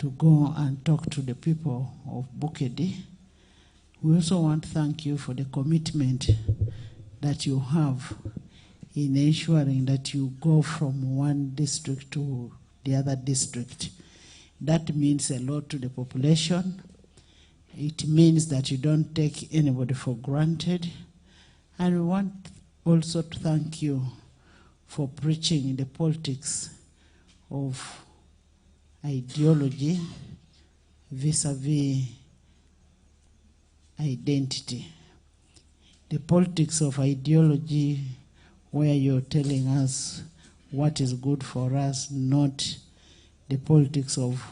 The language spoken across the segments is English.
to go and talk to the people of Bukedi. We also want to thank you for the commitment that you have in ensuring that you go from one district to the other district. That means a lot to the population. It means that you don't take anybody for granted. And we want also to thank you for preaching the politics of ideology vis-a-vis identity. The politics of ideology where you're telling us what is good for us, not the politics of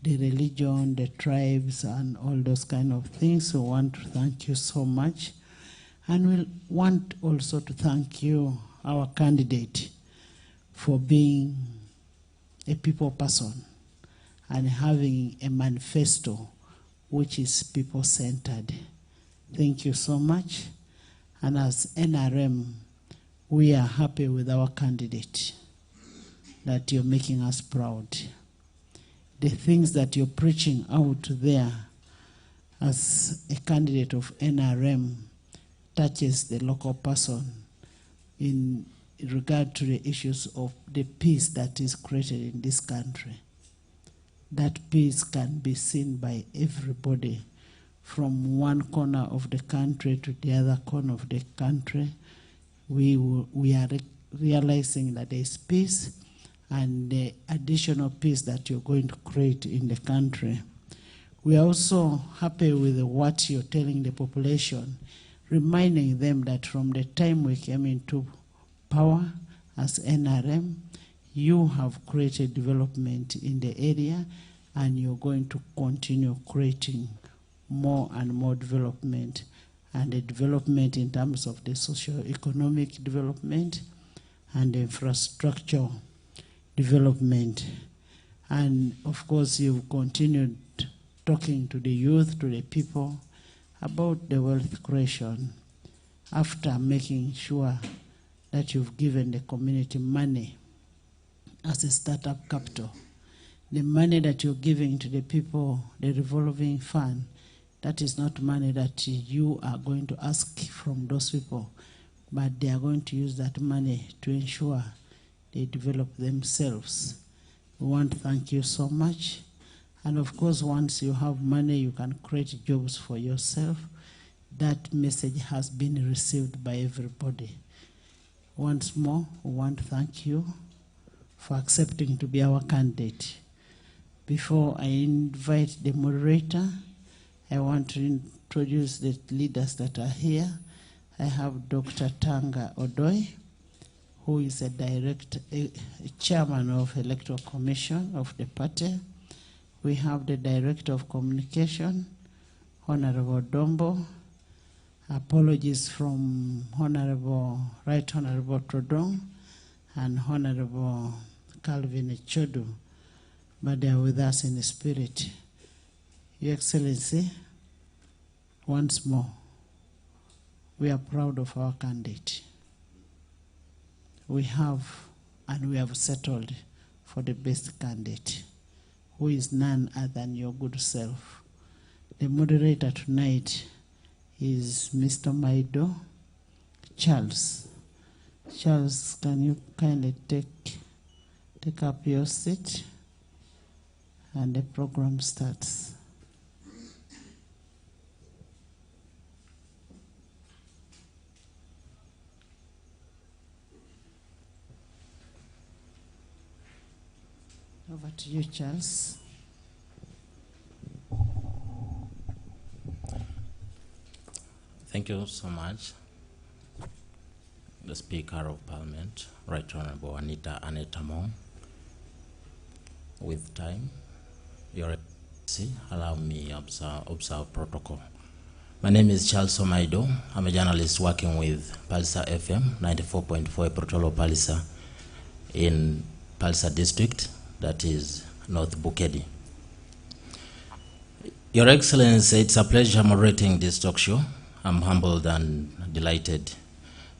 the religion, the tribes, and all those kind of things. So we want to thank you so much. And we want also to thank you, our candidate, for being a people person and having a manifesto which is people-centered. Thank you so much. And as NRM, we are happy with our candidate, that you're making us proud. The things that you're preaching out there as a candidate of NRM touches the local person in regard to the issues of the peace that is created in this country. That peace can be seen by everybody from one corner of the country to the other corner of the country. We are realizing that there is peace, and the additional peace that you're going to create in the country. We are also happy with what you're telling the population, reminding them that from the time we came into power as NRM, you have created development in the area, and you're going to continue creating more and more development, and the development in terms of the socio-economic development and the infrastructure development. And of course, you've continued talking to the youth, to the people, about the wealth creation after making sure that you've given the community money as a startup capital. The money that you're giving to the people, the revolving fund, that is not money that you are going to ask from those people, but they are going to use that money to ensure they develop themselves. We want to thank you so much. And of course, once you have money, you can create jobs for yourself. That message has been received by everybody. Once more, we want to thank you for accepting to be our candidate. Before I invite the moderator, I want to introduce the leaders that are here. I have Dr. Tanga Odoi, who is a chairman of Electoral Commission of the party. We have the Director of Communication, Honorable Dombo. Apologies from Right Honorable Trodong and Honorable Calvin Chodu, but they are with us in the spirit. Your Excellency, once more, we are proud of our candidate. We have settled for the best candidate, who is none other than your good self. The moderator tonight is Mr. Maido Charles. Charles, can you kindly take up your seat, and the program starts. Over to you, Charles. Thank you so much, the Speaker of Parliament, Right Honorable Anita Anetamong. With time, Your Excellency, allow me to observe protocol. My name is Charles Omaido. I'm a journalist working with Palisa FM 94.4 Protolo Palisa in Palisa District, that is North Bukedi. Your Excellency, it's a pleasure moderating this talk show. I'm humbled and delighted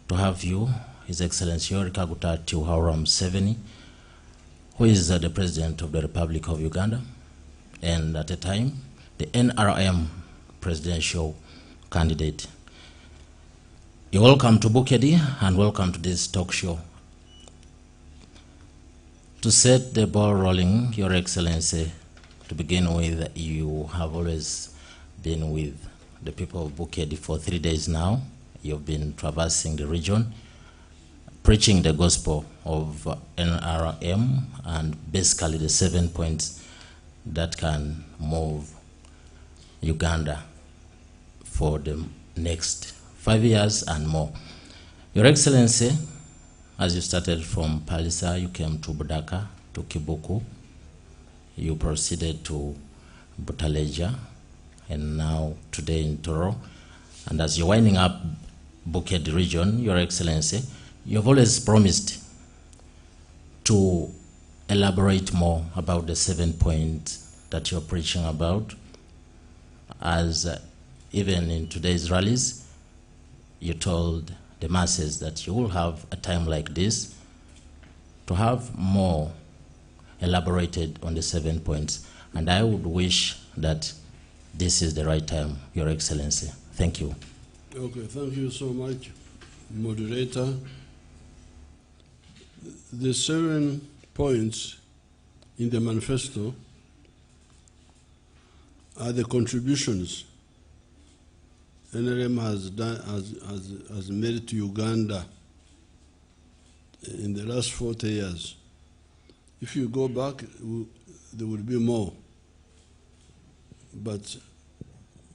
to have you, His Excellency Yoweri Kaguta Museveni, who is the President of the Republic of Uganda, and at the time, the NRM presidential candidate. You're welcome to Bukedi and welcome to this talk show. To set the ball rolling, Your Excellency, to begin with, you have always been with the people of Bukedi for 3 days now. You've been traversing the region, preaching the gospel of NRM and basically the 7 points that can move Uganda for the next 5 years and more. Your Excellency, as you started from Palisa, you came to Budaka, to Kibuku, you proceeded to Butaleja, and now today in Toro. And as you're winding up Bukedi region, Your Excellency, you've always promised to elaborate more about the 7 points that you're preaching about, as even in today's rallies, you told the masses that you will have a time like this to have more elaborated on the 7 points. And I would wish that this is the right time, Your Excellency. Thank you. Okay, thank you so much, moderator. The 7 points in the manifesto are the contributions NRM has made to Uganda in the last 40 years. If you go back, there would be more. But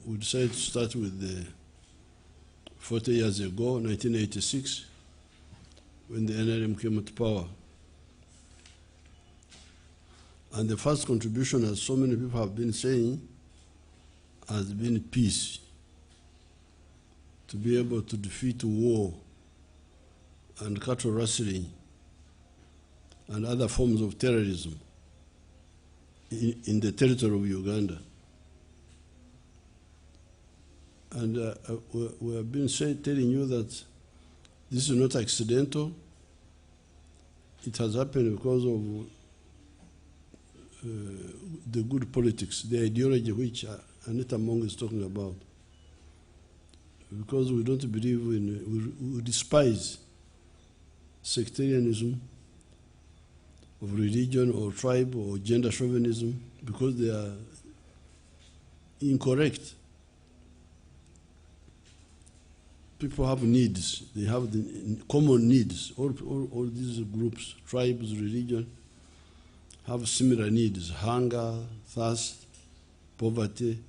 we decided to start with the 40 years ago, 1986, when the NRM came to power. And the first contribution, as so many people have been saying, has been peace. To be able to defeat war and cattle rustling and other forms of terrorism in the territory of Uganda. And we have been telling you that this is not accidental. It has happened because of the good politics, the ideology which Anita Mong is talking about. Because we don't believe in, we despise sectarianism of religion or tribe or gender chauvinism because they are incorrect. People have needs. They have the common needs. All these groups, tribes, religion, have similar needs: hunger, thirst, poverty,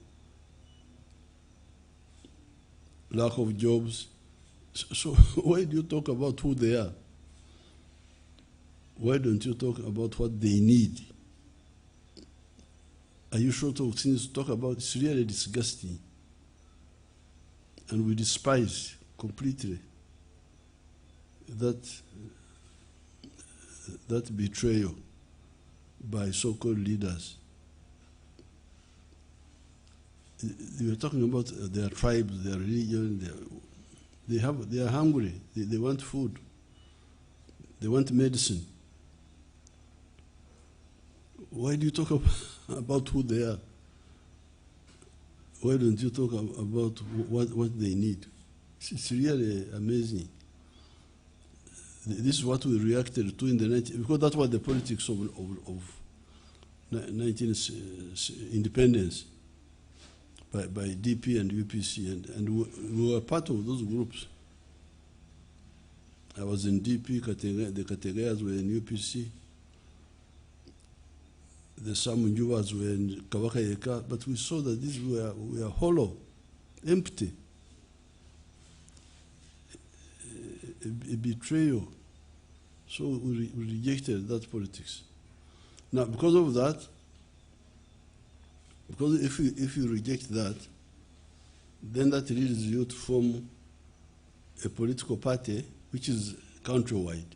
lack of jobs. So why do you talk about who they are? Why don't you talk about what they need? Are you short of things to talk about? It's really disgusting. And we despise completely that betrayal by so-called leaders. They were talking about their tribes, their religion. They are hungry. They want food. They want medicine. Why do you talk about who they are? Why don't you talk about what they need? It's really amazing. This is what we reacted to in the 90s, because that was the politics of 19 independence by DP and UPC, and we were part of those groups. I was in DP, the Kategayas were in UPC, the Samunjuvas were in Kawakayeka, but we saw that these were hollow, empty. A betrayal. So we rejected that politics. Now, because of that, because if you reject that, then that leads you to form a political party which is countrywide.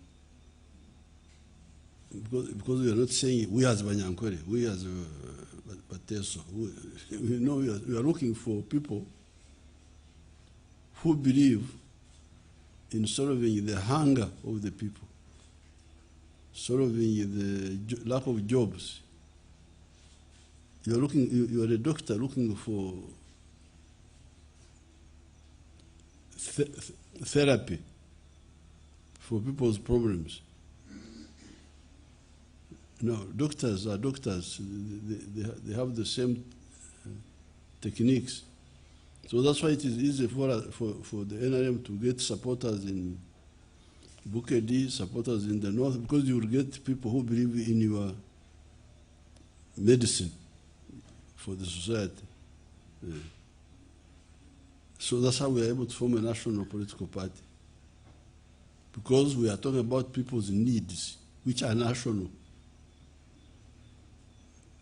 Because we are not saying we as Banyankore, we as Bateso. We are looking for people who believe in solving the hunger of the people, solving the lack of jobs you're a doctor looking for therapy for people's problems. No, doctors are doctors. They have the same techniques. So that's why it is easy for the NRM to get supporters in Bukedi, supporters in the north, because you will get people who believe in your medicine for the society. So that's how we are able to form a national political party. Because we are talking about people's needs, which are national.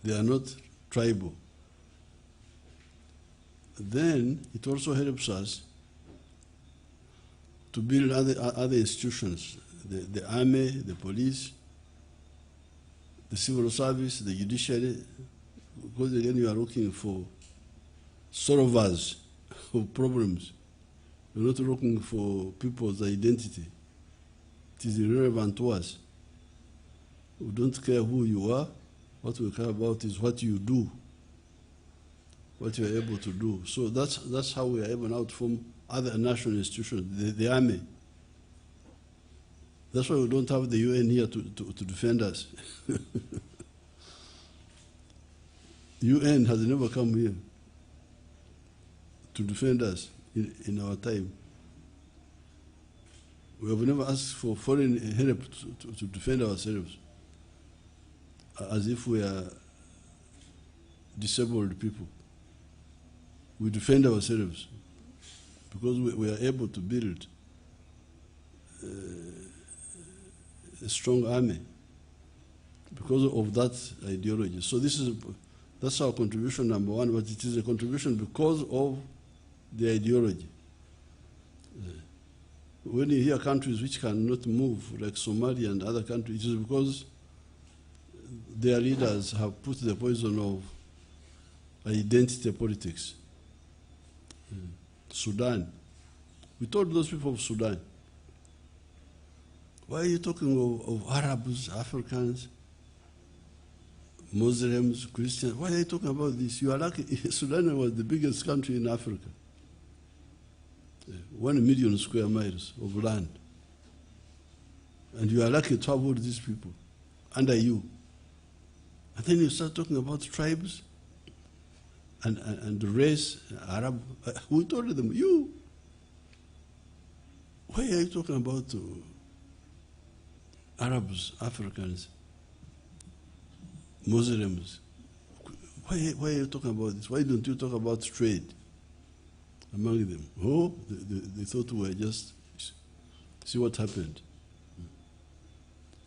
They are not tribal. Then it also helps us to build other institutions, the army, the police, the civil service, the judiciary, because again you are looking for solvers of problems. You're not looking for people's identity. It is irrelevant to us. We don't care who you are. What we care about is what you do, what you are able to do. So that's how we are able now to form other national institutions, the army. That's why we don't have the UN here to defend us. UN has never come here to defend us in our time. We have never asked for foreign help to defend ourselves, as if we are disabled people. We defend ourselves because we are able to build a strong army because of that ideology. So that's our contribution number one, but it is a contribution because of the ideology. When you hear countries which cannot move, like Somalia and other countries, it is because their leaders have put the poison of identity politics. Sudan. We told those people of Sudan, why are you talking of Arabs, Africans, Muslims, Christians? Why are you talking about this? You are lucky. Sudan was the biggest country in Africa. 1 million square miles of land. And you are lucky to have all these people under you. And then you start talking about tribes and the race, Arab. Who told them? You. Why are you talking about Arabs, Africans, Muslims? Why are you talking about this? Why don't you talk about trade among them? Oh, they thought we were just, see what happened.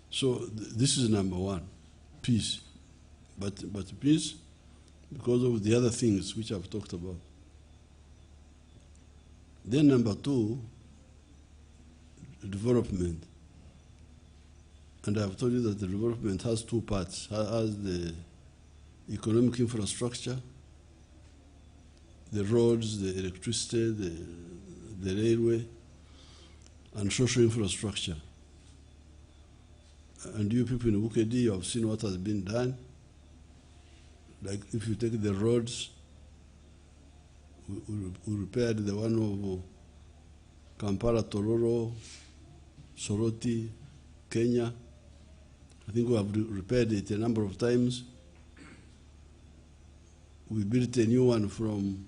So this is number one, peace. But peace because of the other things which I've talked about. Then number two, development. And I've told you that the development has two parts. Has the economic infrastructure, the roads, the electricity, the railway, and social infrastructure. And you people in Ukedi, you have seen what has been done. Like if you take the roads, we repaired the one of Kampala, Tororo, Soroti, Kenya. I think we have repaired it a number of times. We built a new one from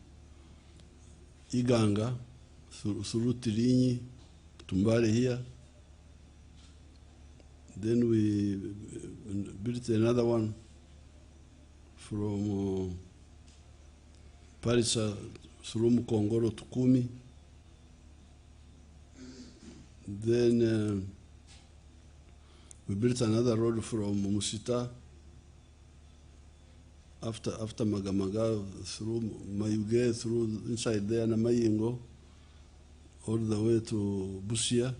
Iganga through Tirinyi, Tumbare here. Then we built another one from Parisa through Mukongoro to Kumi. Then we built another road from Musita after Magamaga through Mayuge, through inside there, Namayingo, all the way to Busia.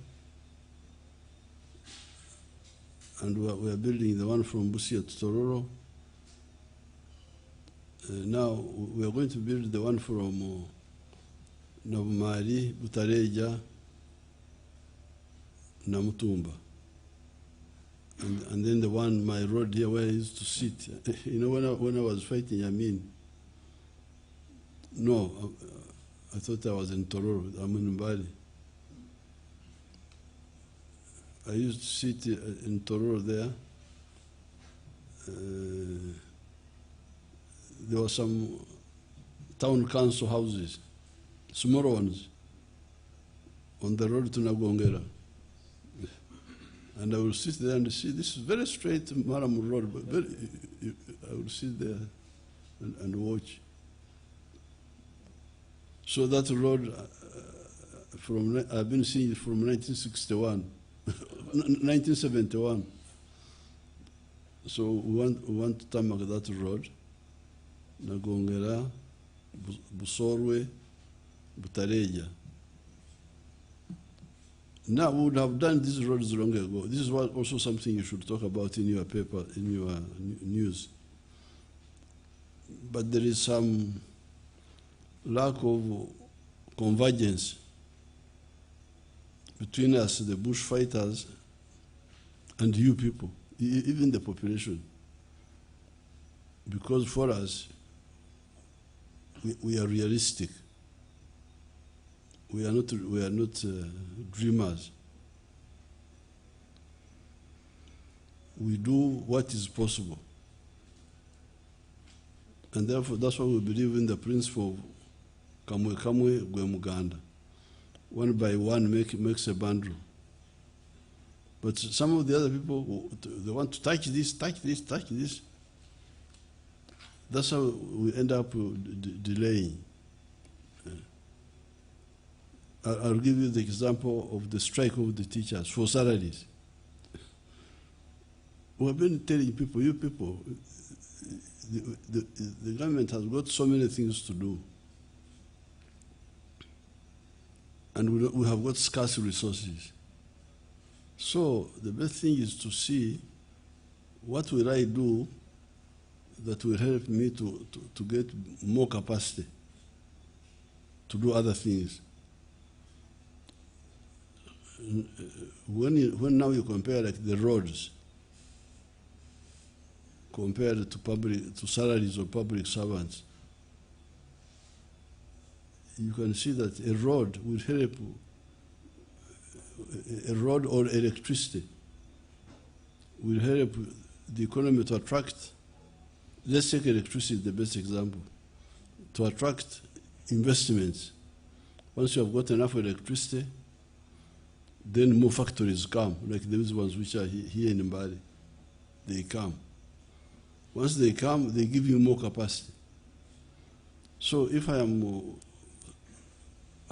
And we are building the one from Busia to Tororo. Now we are going to build the one from Navumari, Butareja, Namutumba. And then the one, my road here where I used to sit. You know, when I was fighting Yamin, no, I thought I was in Tororo, I'm in Bali. I used to sit in Tororo there. There were some town council houses, small ones, on the road to Nagongera. And I would sit there and see, this is very straight Maram Road, but I would sit there and watch. So that road, I've been seeing it from 1961, 1971. So we want to tarmac that road, Nagongera, Busorwe, Butareja. Now, we would have done these roads long ago. This is also something you should talk about in your paper, in your news. But there is some lack of convergence between us, the bush fighters, and you people, even the population. Because for us, we are realistic. We are not dreamers. We do what is possible. And therefore, that's why we believe in the principle of kamwe kamwe gwe muganda. One by one makes a bundle. But some of the other people, they want to touch this, touch this, touch this. That's how we end up delaying. I'll give you the example of the strike of the teachers for salaries. We've been telling people, you people, the government has got so many things to do. And we have got scarce resources. So the best thing is to see what will I do that will help me to get more capacity to do other things. When now you compare like the roads compared to salaries of public servants, you can see that a road will help, a road or electricity will help the economy to attract. Let's take electricity, the best example, to attract investments. Once you have got enough electricity, then more factories come, like those ones which are here in Mbali. They come. Once they come, they give you more capacity. So if I am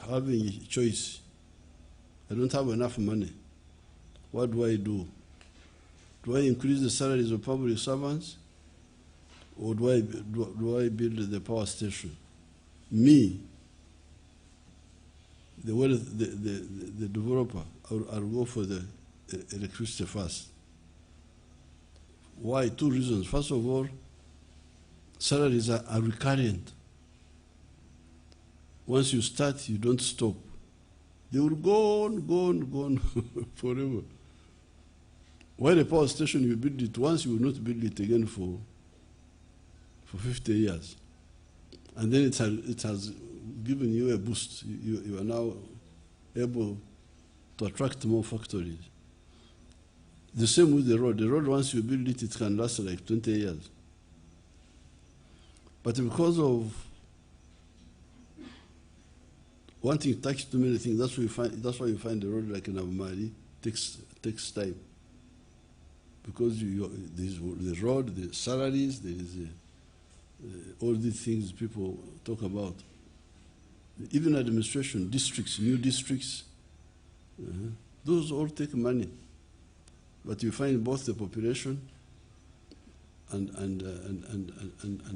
having a choice, I don't have enough money, what do I do? Do I increase the salaries of public servants, or do I build the power station? Me, the developer, I'll go for the electricity first. Why? Two reasons. First of all, salaries are recurrent. Once you start, you don't stop. They will go on forever. While a power station, you build it once, you will not build it again for 50 years. And then it has given you a boost. You are now able to attract more factories. The same with the road. The road, once you build it, it can last like 20 years. But because of wanting to touch too many things, that's why you find the road like in Abumali takes time. Because there's the road, the salaries, there's all these things people talk about. Even administration, districts, new districts, those all take money. But you find both the population and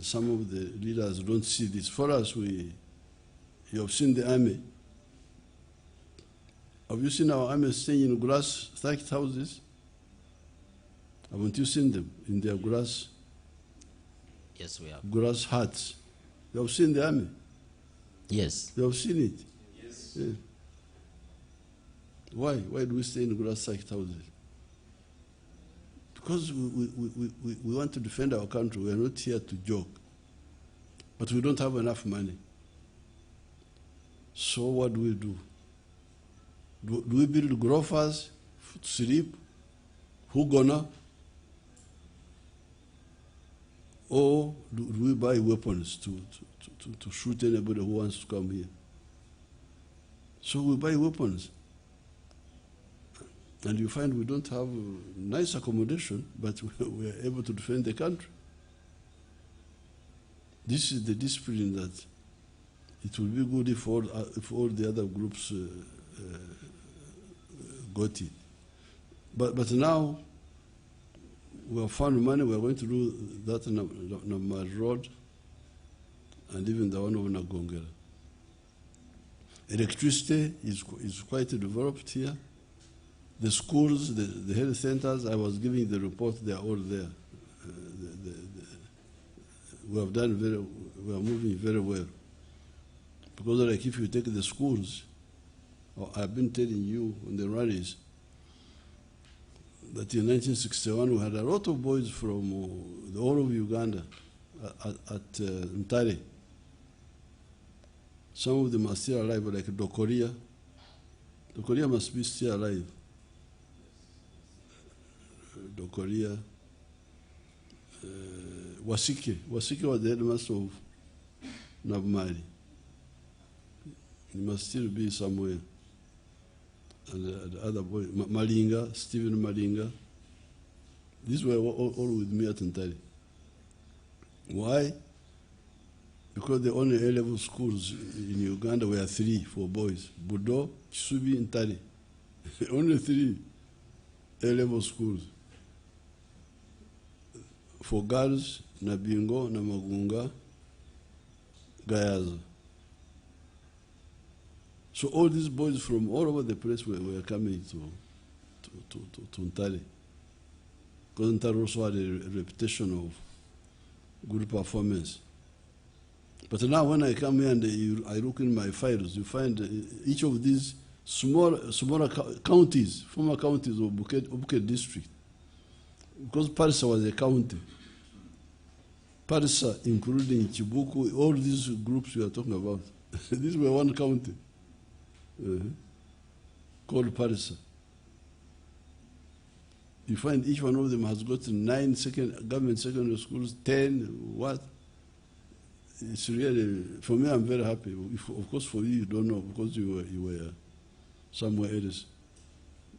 some of the leaders don't see this. For us, you have seen the army. Have you seen our army staying in grass thatched houses? Haven't you seen them in their grass? Yes, we have. Grass huts. You have seen the army? Yes. You have seen it? Yes. Yeah. Why? Why do we stay in grass thatched houses? Because we want to defend our country. We are not here to joke. But we don't have enough money. So what do we do? Do we build grofers to sleep? Who gonna? Or do we buy weapons to shoot anybody who wants to come here? So we buy weapons. And you find we don't have nice accommodation, but we are able to defend the country. This is the discipline that it will be good if all the other groups got it. But now we have found money. We are going to do that Namar Road and even the one of Nagongera. Electricity is quite developed here. The schools, the health centers, I was giving the report, they are all there. We have done we are moving very well. Because like if you take the schools, I've been telling you on the rallies that in 1961 we had a lot of boys from the whole of Uganda at Ntare. Some of them are still alive, like Dokoria. Dokoria must be still alive. Dokoria. Wasike. Wasike was the headmaster of Nabmari. He must still be somewhere. And the other boy, Malinga, Stephen Malinga. These were all with me at Ntari. Why? Because the only A-level schools in Uganda were 3 for boys. Budo, Kisubi, and Ntari. Only 3 A-level schools. For girls, Nabingo, Namagunga, Gayaza. So all these boys from all over the place were coming to Ntari. Because Ntari also had a reputation of good performance. But now when I come here and I look in my files, you find each of these smaller counties, former counties of Buket district. Because Parisa was a county. Parisa, including Chibuku, all these groups we are talking about, these were one county called Parisa. You find each one of them has got 9 government secondary schools, 10, what? It's really, for me, I'm very happy. Of course, for you, you don't know because you were somewhere else.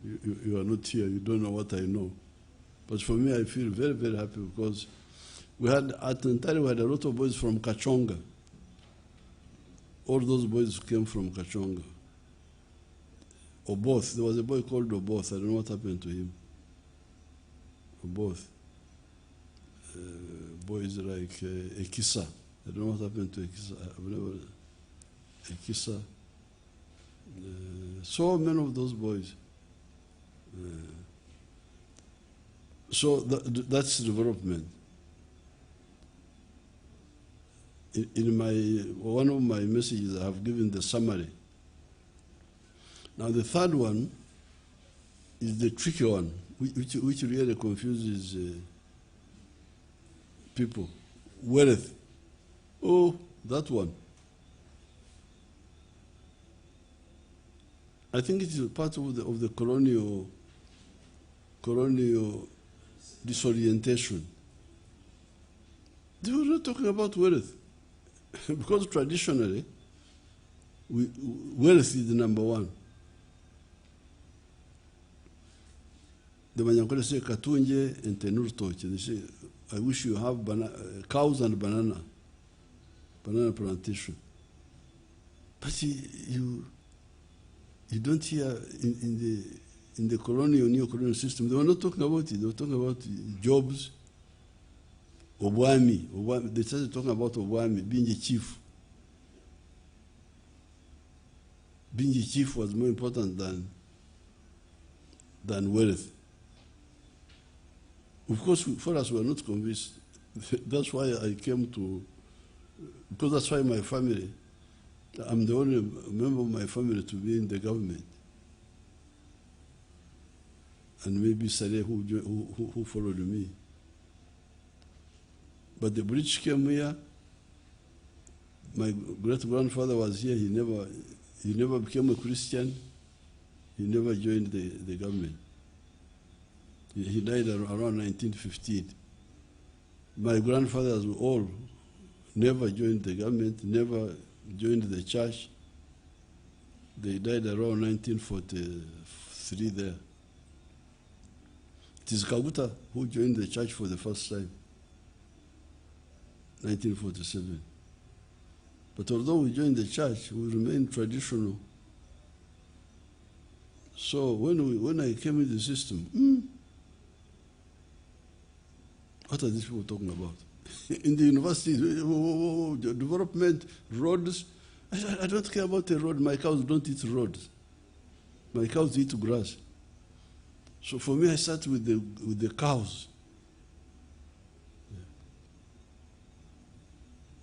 You are not here, you don't know what I know. But for me, I feel very, very happy because we had, at Ntari, we had a lot of boys from Kachonga. All those boys came from Kachonga. Oboth, there was a boy called Oboth, I don't know what happened to him. Oboth. Boys like Ekisa. I don't know what happened to Ekisa. I've never. Ekisa. So many of those boys. So that's development. In one of my messages, I have given the summary. Now the third one is the tricky one, which really confuses people. Wealth. Oh, that one. I think it is part of the colonial disorientation. They were not talking about wealth. Because traditionally, wealth is the number one. The Manyankole say, Katunje and Tenurtoche. They say, I wish you have cows and banana plantation. But you don't hear in the colonial, neo-colonial system, they were not talking about it. They were talking about jobs, Obwami. They started talking about Obwami, being a chief. Being a chief was more important than wealth. Of course, for us, we are not convinced. That's why I came to, because that's why my family, I'm the only member of my family to be in the government. and maybe Saleh who followed me. But the British came here. My great-grandfather was here. He never became a Christian. He never joined the government. He died around 1915. My grandfathers were all never joined the government, never joined the church. They died around 1943 there. It is Kaguta who joined the church for the first time, 1947. But although we joined the church, we remained traditional. So when I came in the system, what are these people talking about? In the university, development, roads. I don't care about the road. My cows don't eat roads. My cows eat grass. So for me, I start with the cows.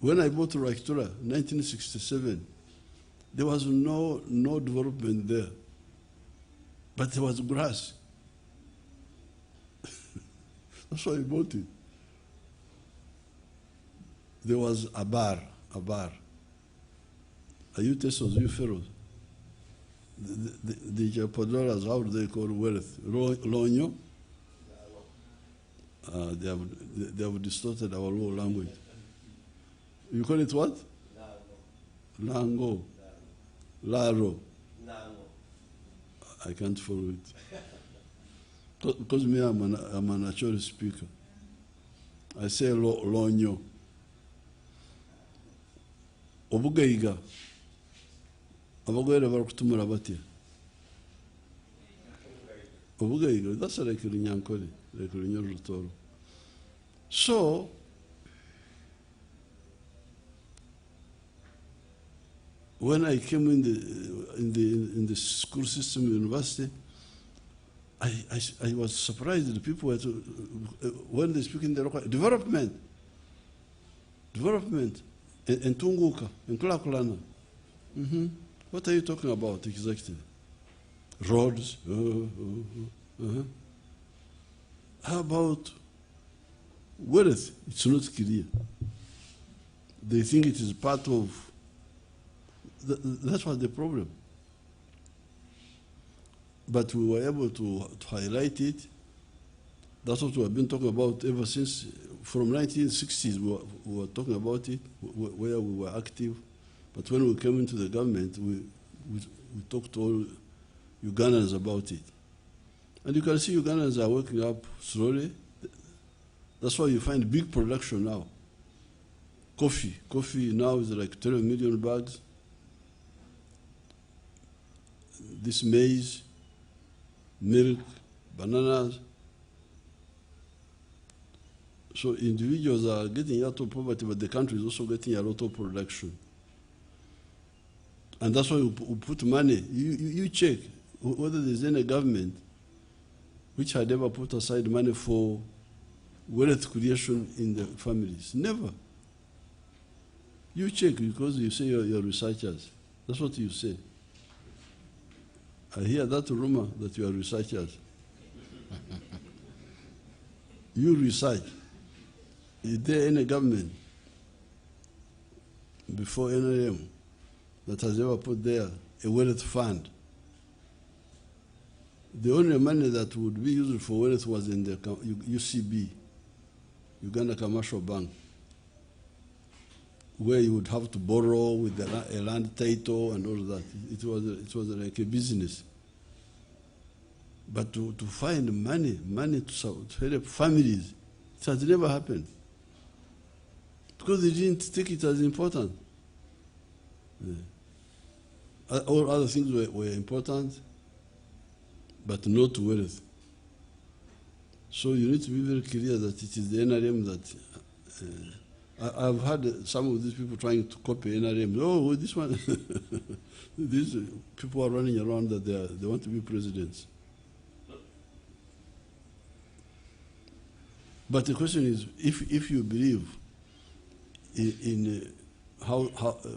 When I bought Rakitura, 1967, there was no development there, but there was grass. That's why I bought it. There was a bar. Are you Tessos, you Pharaohs? The Japadoras, how do they call wealth? Lonyo? They have distorted our low language. You call it what? Lango. Laro. I can't follow it. Because me, I'm a natural speaker. I say lonyo. Obugaiga. Abagwere barakutumura batya. Obugaiga. That's like Runyankore, like Runyarutoro. So, when I came in the school system, university, I was surprised that people were when they speak in the local development, and Tunguka, and Kulakulana. What are you talking about exactly? Roads? How about wealth? It's not clear. They think it is part of. That was the problem. But we were able to highlight it. That's what we have been talking about ever since. From 1960s, we were talking about it, where we were active. But when we came into the government, we talked to all Ugandans about it. And you can see Ugandans are waking up slowly. That's why you find big production now. Coffee now is like 12 million bags. This maize, milk, bananas. So individuals are getting out of poverty, but the country is also getting a lot of production. And that's why we put money. You check whether there's any government which had ever put aside money for wealth creation in the families. Never. You check because you say you're researchers. That's what you say. I hear that rumor that you are researchers. You research. Is there any government before NRM that has ever put there a wealth fund? The only money that would be used for wealth was in the UCB, Uganda Commercial Bank, where you would have to borrow with a land title and all that. It was like a business. But to find money to help families, it has never happened. Because they didn't take it as important. Yeah. All other things were important, but not wealth. So you need to be very clear that it is the NRM that I've had some of these people trying to copy NRM. Oh, this one, these people are running around that they want to be presidents. But the question is, if you believe in how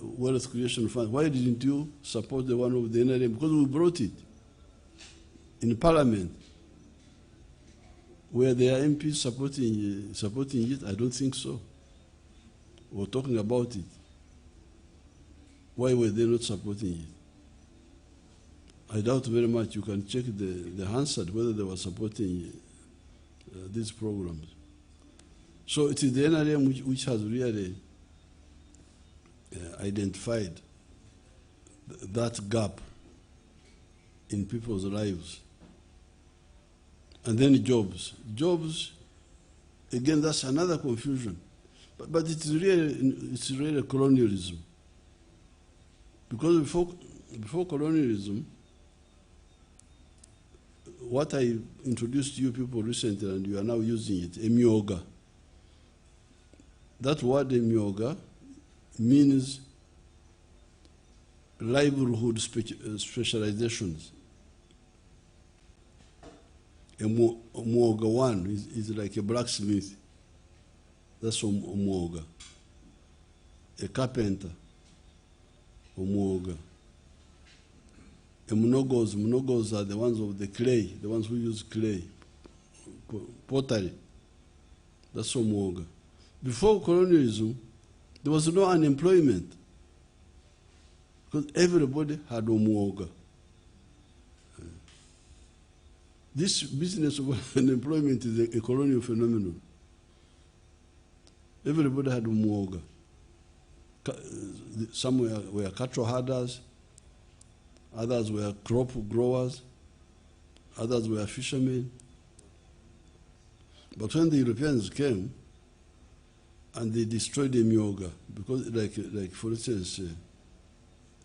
wealth creation fund, why didn't you support the one of the NRM? Because we brought it in Parliament. Were there MPs supporting it? I don't think so. Or talking about it. Why were they not supporting it? I doubt very much. You can check the Hansard whether they were supporting these programs. So it is the NRM which has really identified that gap in people's lives. And then jobs. Jobs, again, that's another confusion. But it's really colonialism. Because before colonialism, what I introduced to you people recently, and you are now using it, emyoga. That word emyoga means livelihood specializations. Omwoga one is like a blacksmith. That's omwoga. A carpenter, omwoga. Mnogos are the ones of the clay, the ones who use clay, pottery. That's omwoga. Before colonialism, there was no unemployment because everybody had omwoga. This business of unemployment is a colonial phenomenon. Everybody had umwoga. Some were cattle herders, others were crop growers, others were fishermen. But when the Europeans came and they destroyed the myoga, because like for instance,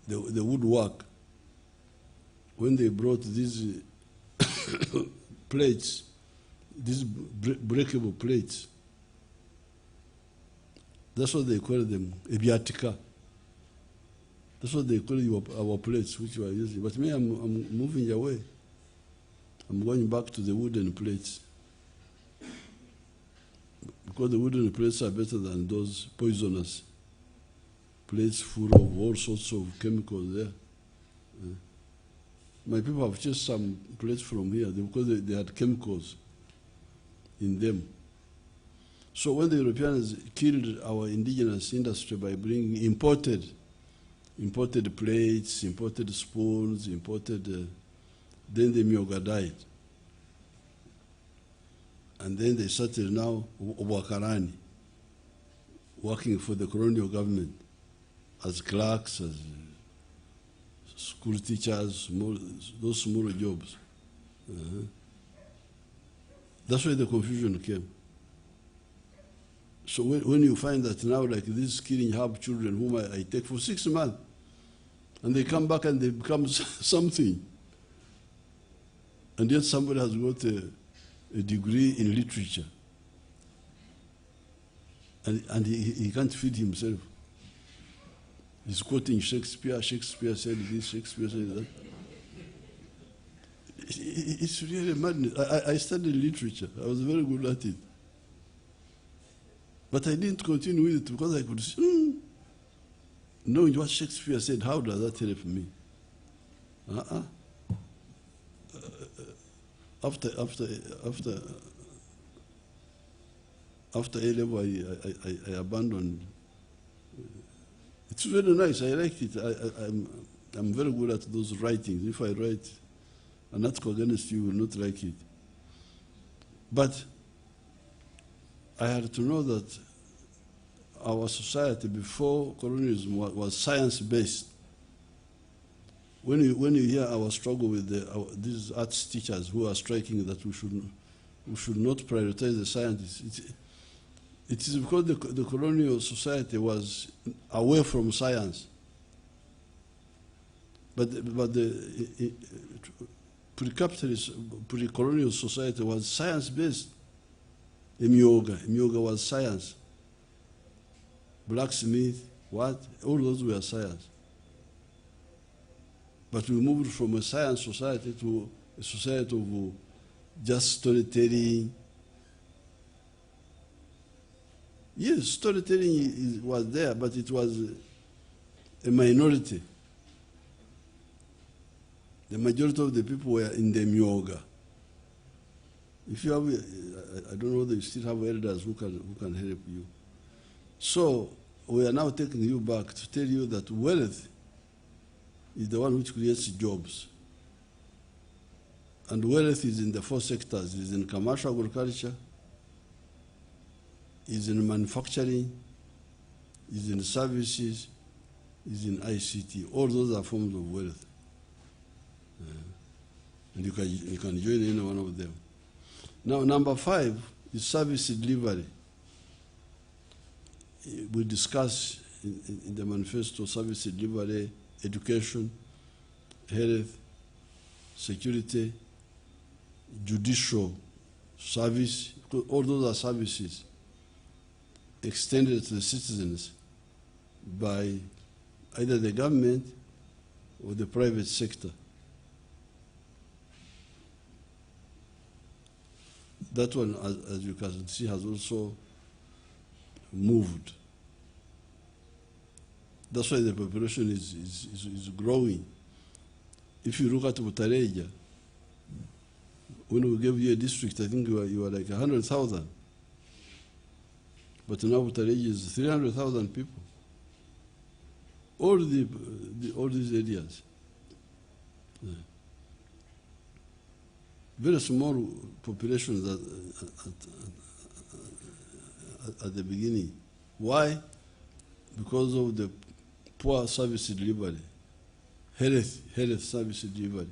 the woodwork, when they brought these plates, these breakable plates, that's what they call them, ebiatika. That's what they call our plates, which we are using. But me, I'm moving away. I'm going back to the wooden plates. Because the wooden plates are better than those poisonous plates full of all sorts of chemicals there. My people have just some plates from here because they had chemicals in them. So when the Europeans killed our indigenous industry by bringing imported plates, imported spoons, then the myoga died. And then they started now Wakarani, working for the colonial government as clerks, as school teachers, those smaller jobs. That's where the confusion came. So when you find that now, like these killing Hab children whom I take for 6 months, and they come back and they become something, and yet somebody has got a degree in literature, and he can't feed himself. He's quoting Shakespeare. Shakespeare said this, Shakespeare said that. It's really madness. I studied literature. I was very good at it. But I didn't continue with it because I could see, knowing what Shakespeare said, how does that help me? After A-level, I abandoned. It's very nice. I liked it. I'm very good at those writings. If I write an article against you, you will not like it. But I had to know that our society before colonialism was science-based. When you hear our struggle with these arts teachers who are striking that we should not prioritize the scientists, it is because the colonial society was away from science. But the pre-capitalist, pre-colonial society was science-based. Myoga was science. Blacksmith, what? All those were science. But we moved from a science society to a society of just storytelling. Yes, storytelling was there, but it was a minority. The majority of the people were in the myoga. If you have, I don't know whether you still have elders who can help you. So we are now taking you back to tell you that wealth is the one which creates jobs. And wealth is in the four sectors. It is in commercial agriculture, is in manufacturing, is in services, is in ICT. All those are forms of wealth. And you can join any one of them. Now, number 5 is service delivery. We discuss in the manifesto service delivery, education, health, security, judicial service. All those are services extended to the citizens by either the government or the private sector. That one, as you can see, has also moved. That's why the population is growing. If you look at Butareja, when we gave you a district, I think you were like 100,000. But now Butareja is 300,000 people. All these areas. Very small populations at the beginning. Why? Because of the poor service delivery, health service delivery.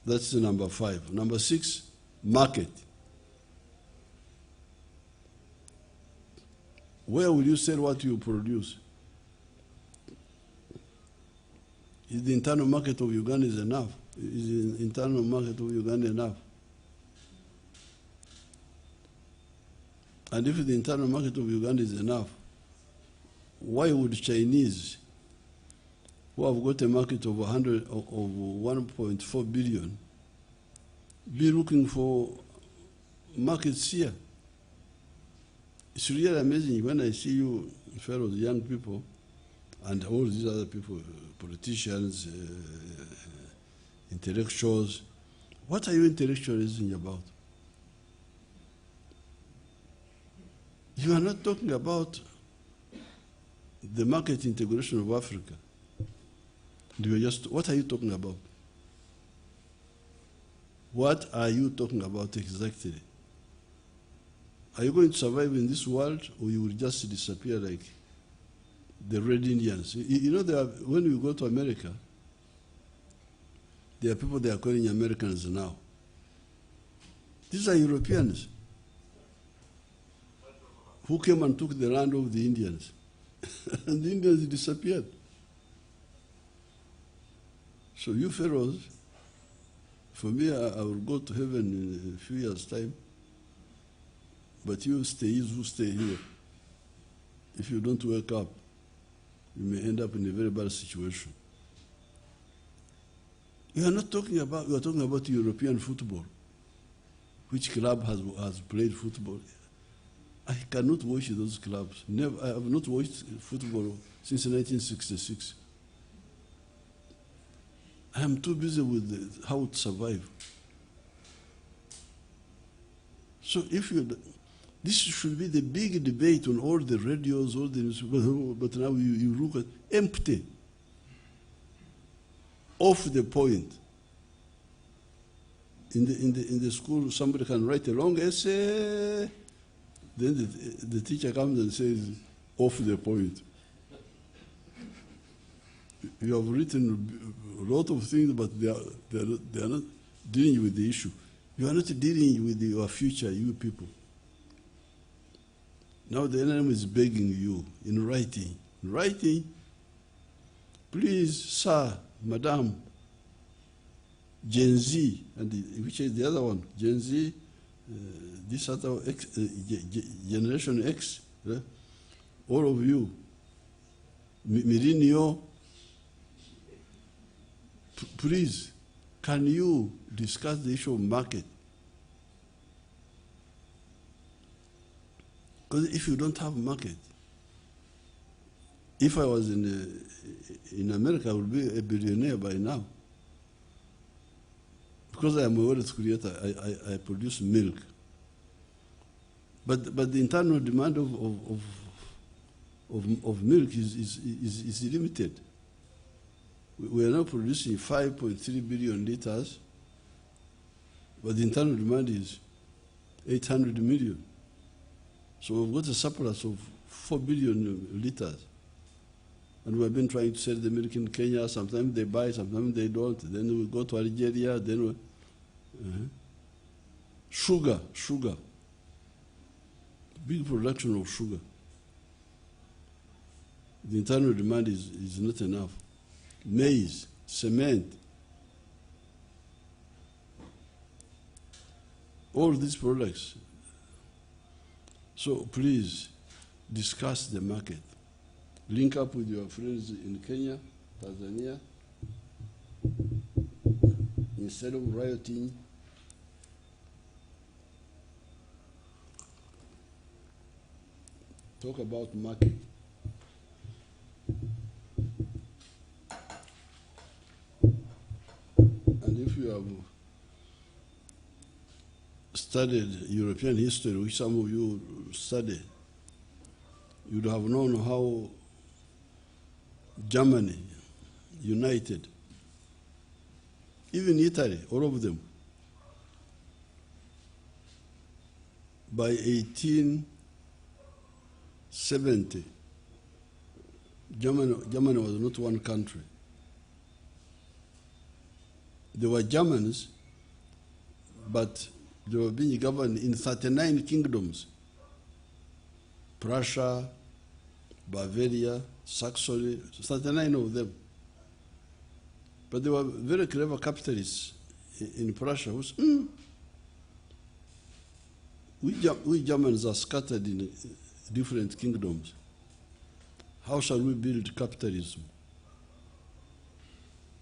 That's the number 5. Number 6, market. Where will you sell what you produce? Is the internal market of Uganda enough? Is the internal market of Uganda enough? And if the internal market of Uganda is enough, why would Chinese, who have got a market of 1.4 billion, be looking for markets here? It's really amazing when I see you fellows, young people, and all these other people, politicians, intellectuals. What are you intellectualizing about? You are not talking about the market integration of Africa. You are just, what are you talking about? What are you talking about exactly? Are you going to survive in this world, or you will just disappear like the Red Indians? You know, when you go to America, there are people they are calling Americans now. These are Europeans who came and took the land of the Indians. And the Indians disappeared. So you fellows, for me, I will go to heaven in a few years' time. But you who stay here, if you don't wake up, you may end up in a very bad situation. You are not talking about, you are talking about European football. Which club has played football? I cannot watch those clubs. Never, I have not watched football since 1966. I am too busy with how to survive. So if you, this should be the big debate on all the radios, all the newspapers, but now you look at empty, off the point. In the school, somebody can write a long essay, then the teacher comes and says, off the point. You have written a lot of things, but they are not dealing with the issue. You are not dealing with your future, you people. Now the enemy is begging you in writing, please, sir, madam, Gen Z, and which is the other one, Gen Z, this other X, Generation X, all of you, millennial, please, can you discuss the issue of market? Because if you don't have market, if I was in America, I would be a billionaire by now. because I am a wealth creator, I produce milk. But the internal demand of milk is limited. We are now producing 5.3 billion liters, but the internal demand is 800 million. So we've got a surplus of 4 billion liters. And we've been trying to sell the milk in Kenya. Sometimes they buy, sometimes they don't. Then we go to Algeria. Then sugar. Big production of sugar. The internal demand is not enough. Maize, cement. All these products. So please discuss the market. Link up with your friends in Kenya, Tanzania. Instead of rioting, talk about market. And if you have studied European history, which some of you study, you'd have known how Germany united, even Italy, all of them. By 1870, Germany was not one country. They were Germans, but they were being governed in 39 kingdoms. Prussia, Bavaria, Saxony, 39 of them. But they were very clever capitalists in Prussia who said, we Germans are scattered in different kingdoms. How shall we build capitalism?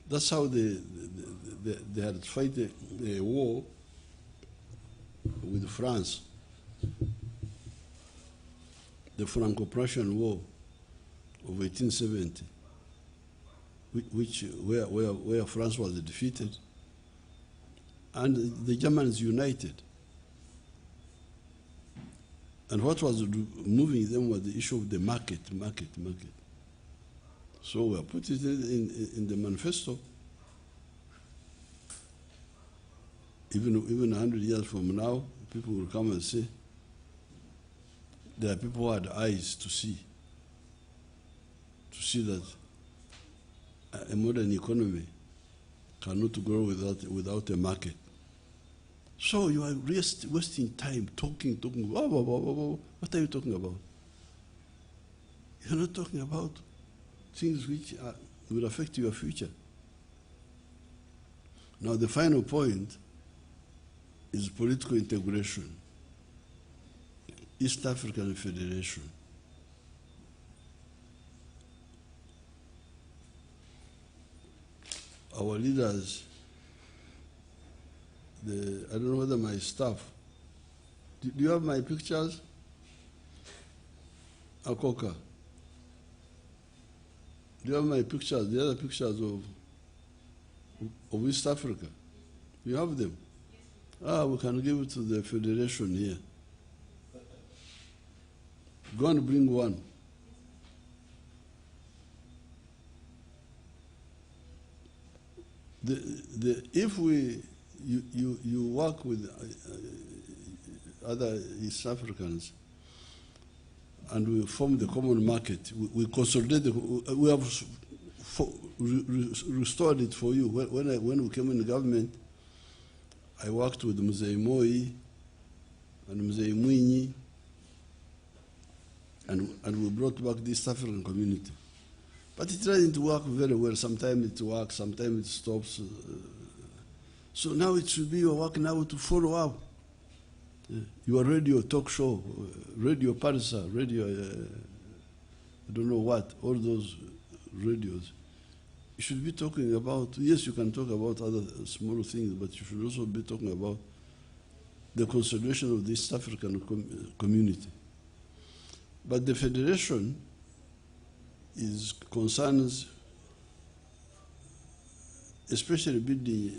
That's how they had to fight a war with France, the Franco-Prussian War of 1870, where France was defeated, and the Germans united. And what was moving them was the issue of the market. So we put it in the manifesto. Even 100 years from now, people will come and say, there are people who had eyes to see that a modern economy cannot grow without a market. So you are wasting time talking. What are you talking about? You're not talking about things which will affect your future. Now the final point is political integration. East African Federation. Our leaders, I don't know whether my staff, do you have my pictures? Akoka. Do you have my pictures, the other pictures of East Africa? You have them? We can give it to the Federation here. Go and bring one. If you work with other East Africans and we form the common market, we consolidate, we have restored it for you. When we came in the government, I worked with Museveni and Museveni, and we brought back the East African community. But it doesn't work very well. Sometimes it works, sometimes it stops. So now it should be your work now to follow up. Your radio talk show, Radio Parsa, radio, I don't know what, all those radios. You should be talking about, yes, you can talk about other small things, but you should also be talking about the consolidation of the East African community. But the Federation concerns especially building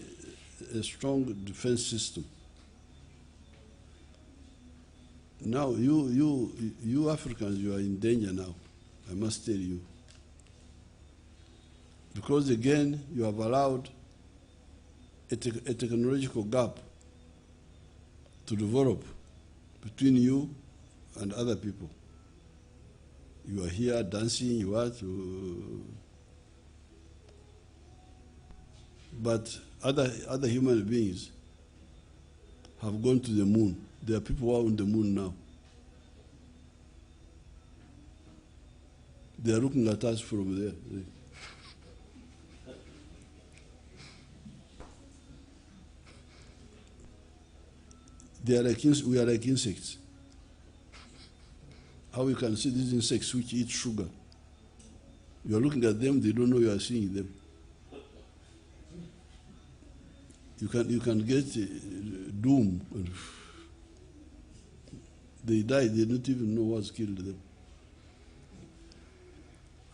a strong defense system. Now, you Africans, you are in danger now, I must tell you. Because again, you have allowed a technological gap to develop between you and other people. You are here dancing, you are but other human beings have gone to the moon. There are people who are on the moon now. They are looking at us from there. They are like we are like insects. How you can see these insects which eat sugar? You are looking at them, they don't know you are seeing them. You can get doom. They die, they don't even know what's killed them.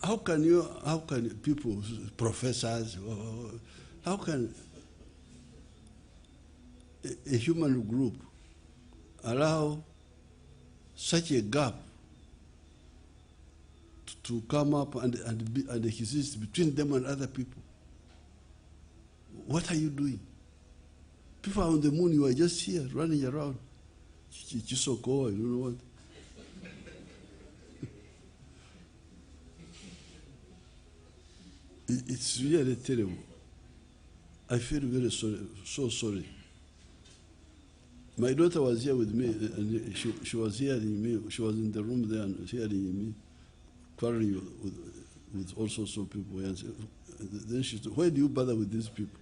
How can people, professors, how can a human group allow such a gap to come up and exist between them and other people? What are you doing? People are on the moon, you are just here running around. Chisoko, I don't know what. It's really terrible. I feel very sorry, so sorry. My daughter was here with me, and she was hearing me. She was in the room there and hearing me quarreling with all sorts of people. And then she said, "Why do you bother with these people?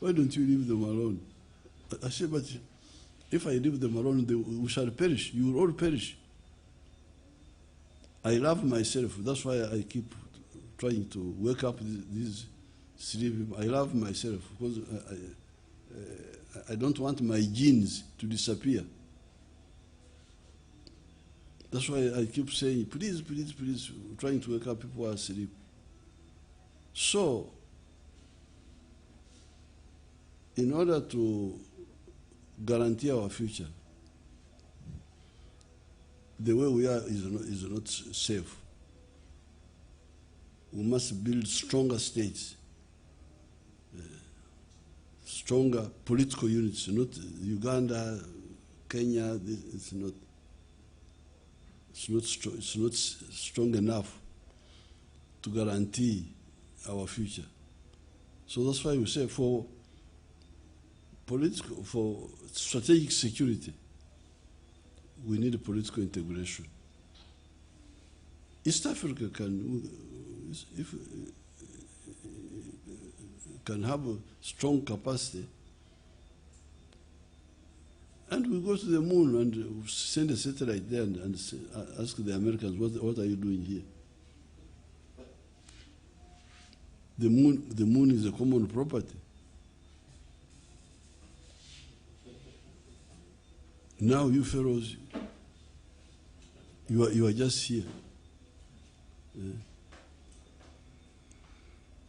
Why don't you leave them alone?" I said, "But if I leave them alone, we shall perish. You will all perish." I love myself. That's why I keep trying to wake up these sleep. I love myself because I don't want my genes to disappear. That's why I keep saying, please, please, please, trying to wake up people who are asleep. So, in order to guarantee our future, the way we are is not safe. We must build stronger states, stronger political units, not Uganda, Kenya. It's not strong enough to guarantee our future. So that's why we say for strategic security, we need a political integration. East Africa can have a strong capacity, and we go to the moon and send a satellite there and ask the Americans, what are you doing here? The moon is a common property. Now you fellows, you are just here.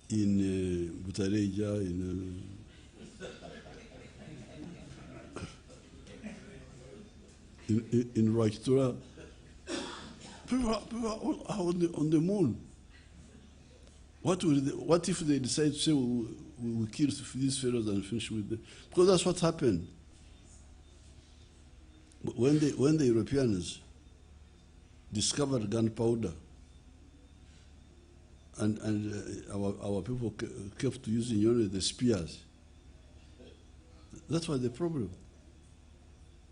In Butareja, in Rajtura, people are on the moon. What if they decide to say we kill these fellows and finish with them? Because that's what happened. When the Europeans discovered gunpowder, and our people kept using only the spears. That was the problem.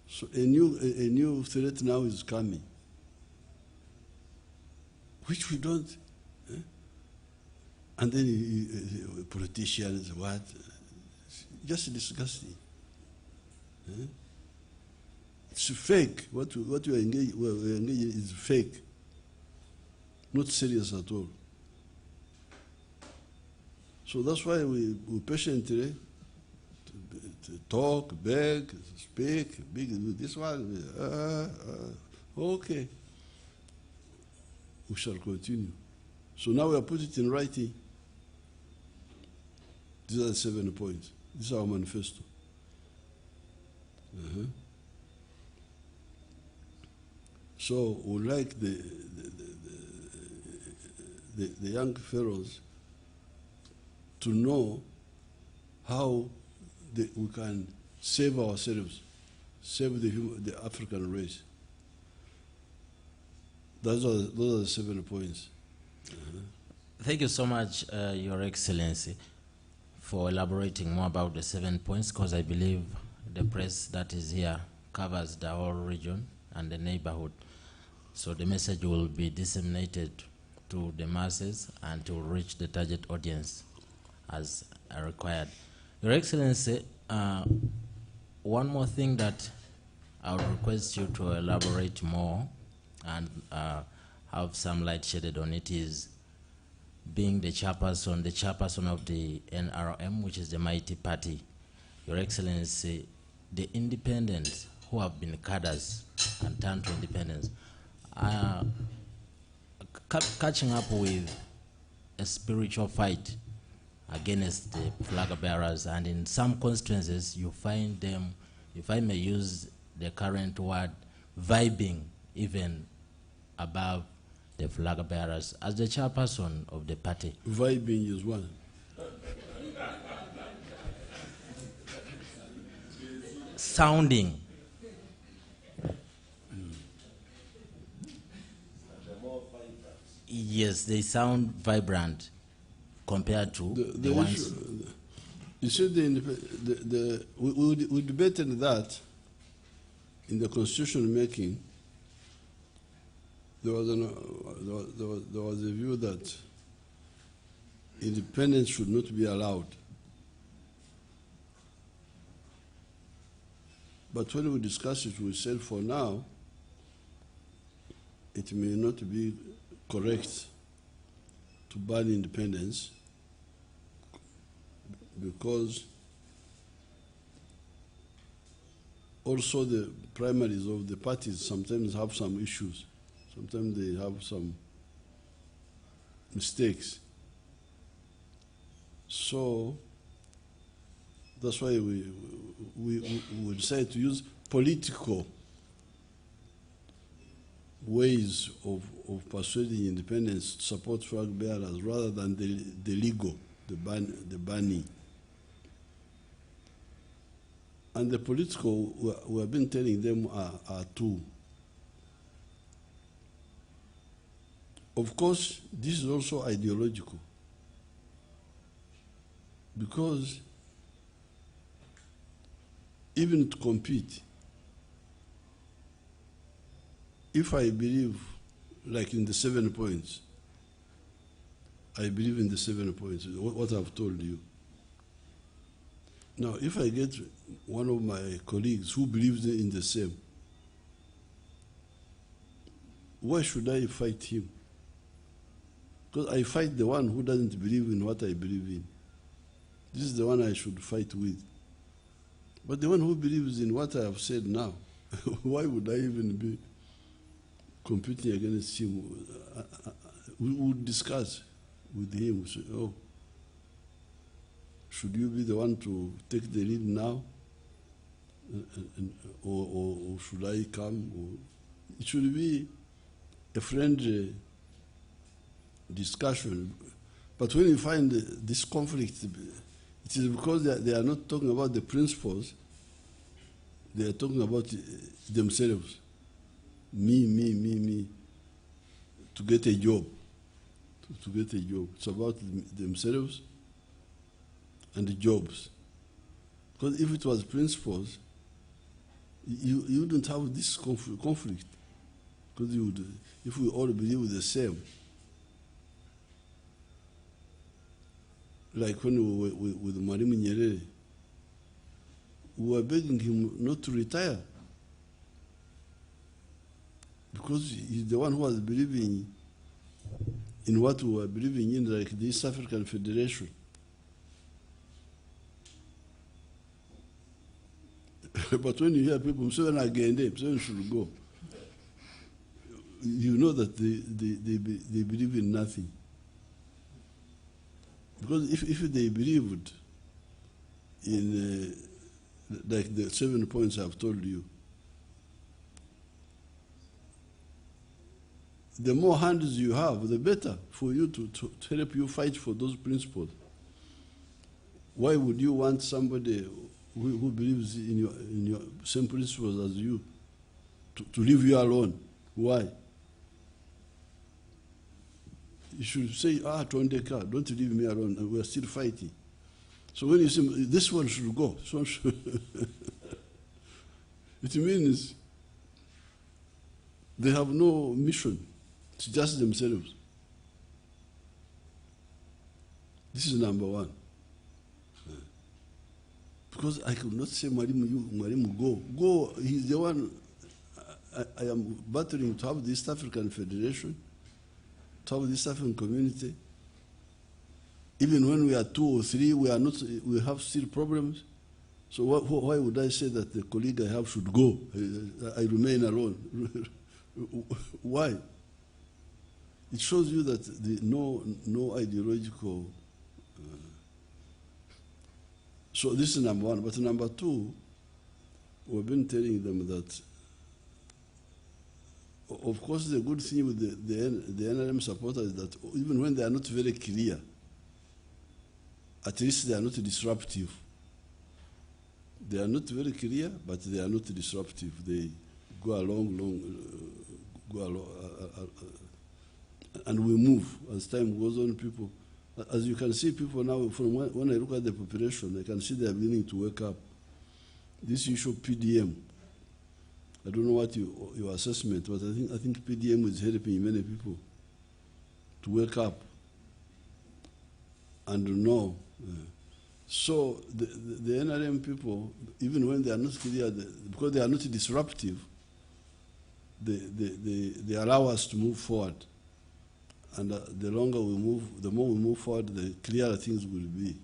So a new threat now is coming, which we don't. And then politicians, what? Just disgusting. It's fake. What we are engaging is fake. Not serious at all. So that's why we patiently to talk, beg, speak, this one, okay. We shall continue. So now we are putting it in writing. These are the 7 points. This is our manifesto. So we like the young fellows to know how we can save ourselves, save the African race. Those are the 7 points. Thank you so much, Your Excellency, for elaborating more about the 7 points, because I believe the press that is here covers the whole region and the neighborhood. So the message will be disseminated to the masses and to reach the target audience as required. Your Excellency, one more thing that I would request you to elaborate more and have some light shaded on it is being the chairperson of the NRM, which is the mighty party. Your Excellency, the independents who have been cadres and turned to independents, catching up with a spiritual fight against the flag bearers, and in some constituencies you find them, if I may use the current word, vibing even above the flag bearers. As the chairperson of the party, Vibing is one. sounding. Yes, they sound vibrant compared to the ones. You see, we debated that in the constitution making. There was a view that independence should not be allowed. But when we discussed it, we said for now, it may not be correct to ban independence because also the primaries of the parties sometimes have some issues. Sometimes they have some mistakes. So that's why we decided to use political ways of persuading independence to support flag bearers rather than the legal, the banning. And the political, we have been telling them are two. Of course, this is also ideological because even to compete, if I believe, like in the 7 points, I believe in the 7 points, what I've told you. Now, if I get one of my colleagues who believes in the same, why should I fight him? Because I fight the one who doesn't believe in what I believe in. This is the one I should fight with. But the one who believes in what I have said now, why would I even be competing against him? We would discuss with him. Say, oh, should you be the one to take the lead now? Or should I come? Or it should be a friendly discussion. But when you find this conflict, it is because they are not talking about the principles, they are talking about themselves. Me, to get a job. To get a job. It's about themselves and the jobs. Because if it was principles, you wouldn't have this conflict. Because if we all believe the same, like when we were with Mwalimu Nyerere, we were begging him not to retire because he's the one who was believing in what we were believing in, like the East African Federation. But when you hear people, Museveni again, Museveni should go, you know that they believe in nothing. Because if they believed in like the 7 points I've told you. The more hands you have, the better for you to help you fight for those principles. Why would you want somebody who believes in your same principles as you to leave you alone? Why? You should say, Tondeka, don't leave me alone, we are still fighting. So when you say, this one should go, this one should it means they have no mission. It's just themselves. This is number one. Because I could not say, Mwalimu, go. Go, he's the one I am battling to have the East African Federation, to have the East African community. Even when we are 2 or 3, we have still problems. So why would I say that the colleague I have should go? I remain alone. Why? It shows you that no ideological. So this is number one. But number two, we've been telling them that, of course, the good thing with the NRM supporters is that even when they are not very clear, at least they are not disruptive. They are not very clear, but they are not disruptive. They go along, and we move as time goes on. People, as you can see, people now, from when I look at the population, I can see they are beginning to wake up. This issue of PDM, I don't know what your assessment, but I think PDM is helping many people to wake up and know. So the NRM people, even when they are not clear, because they are not disruptive, they allow us to move forward. And the longer we move, the more we move forward, the clearer things will be.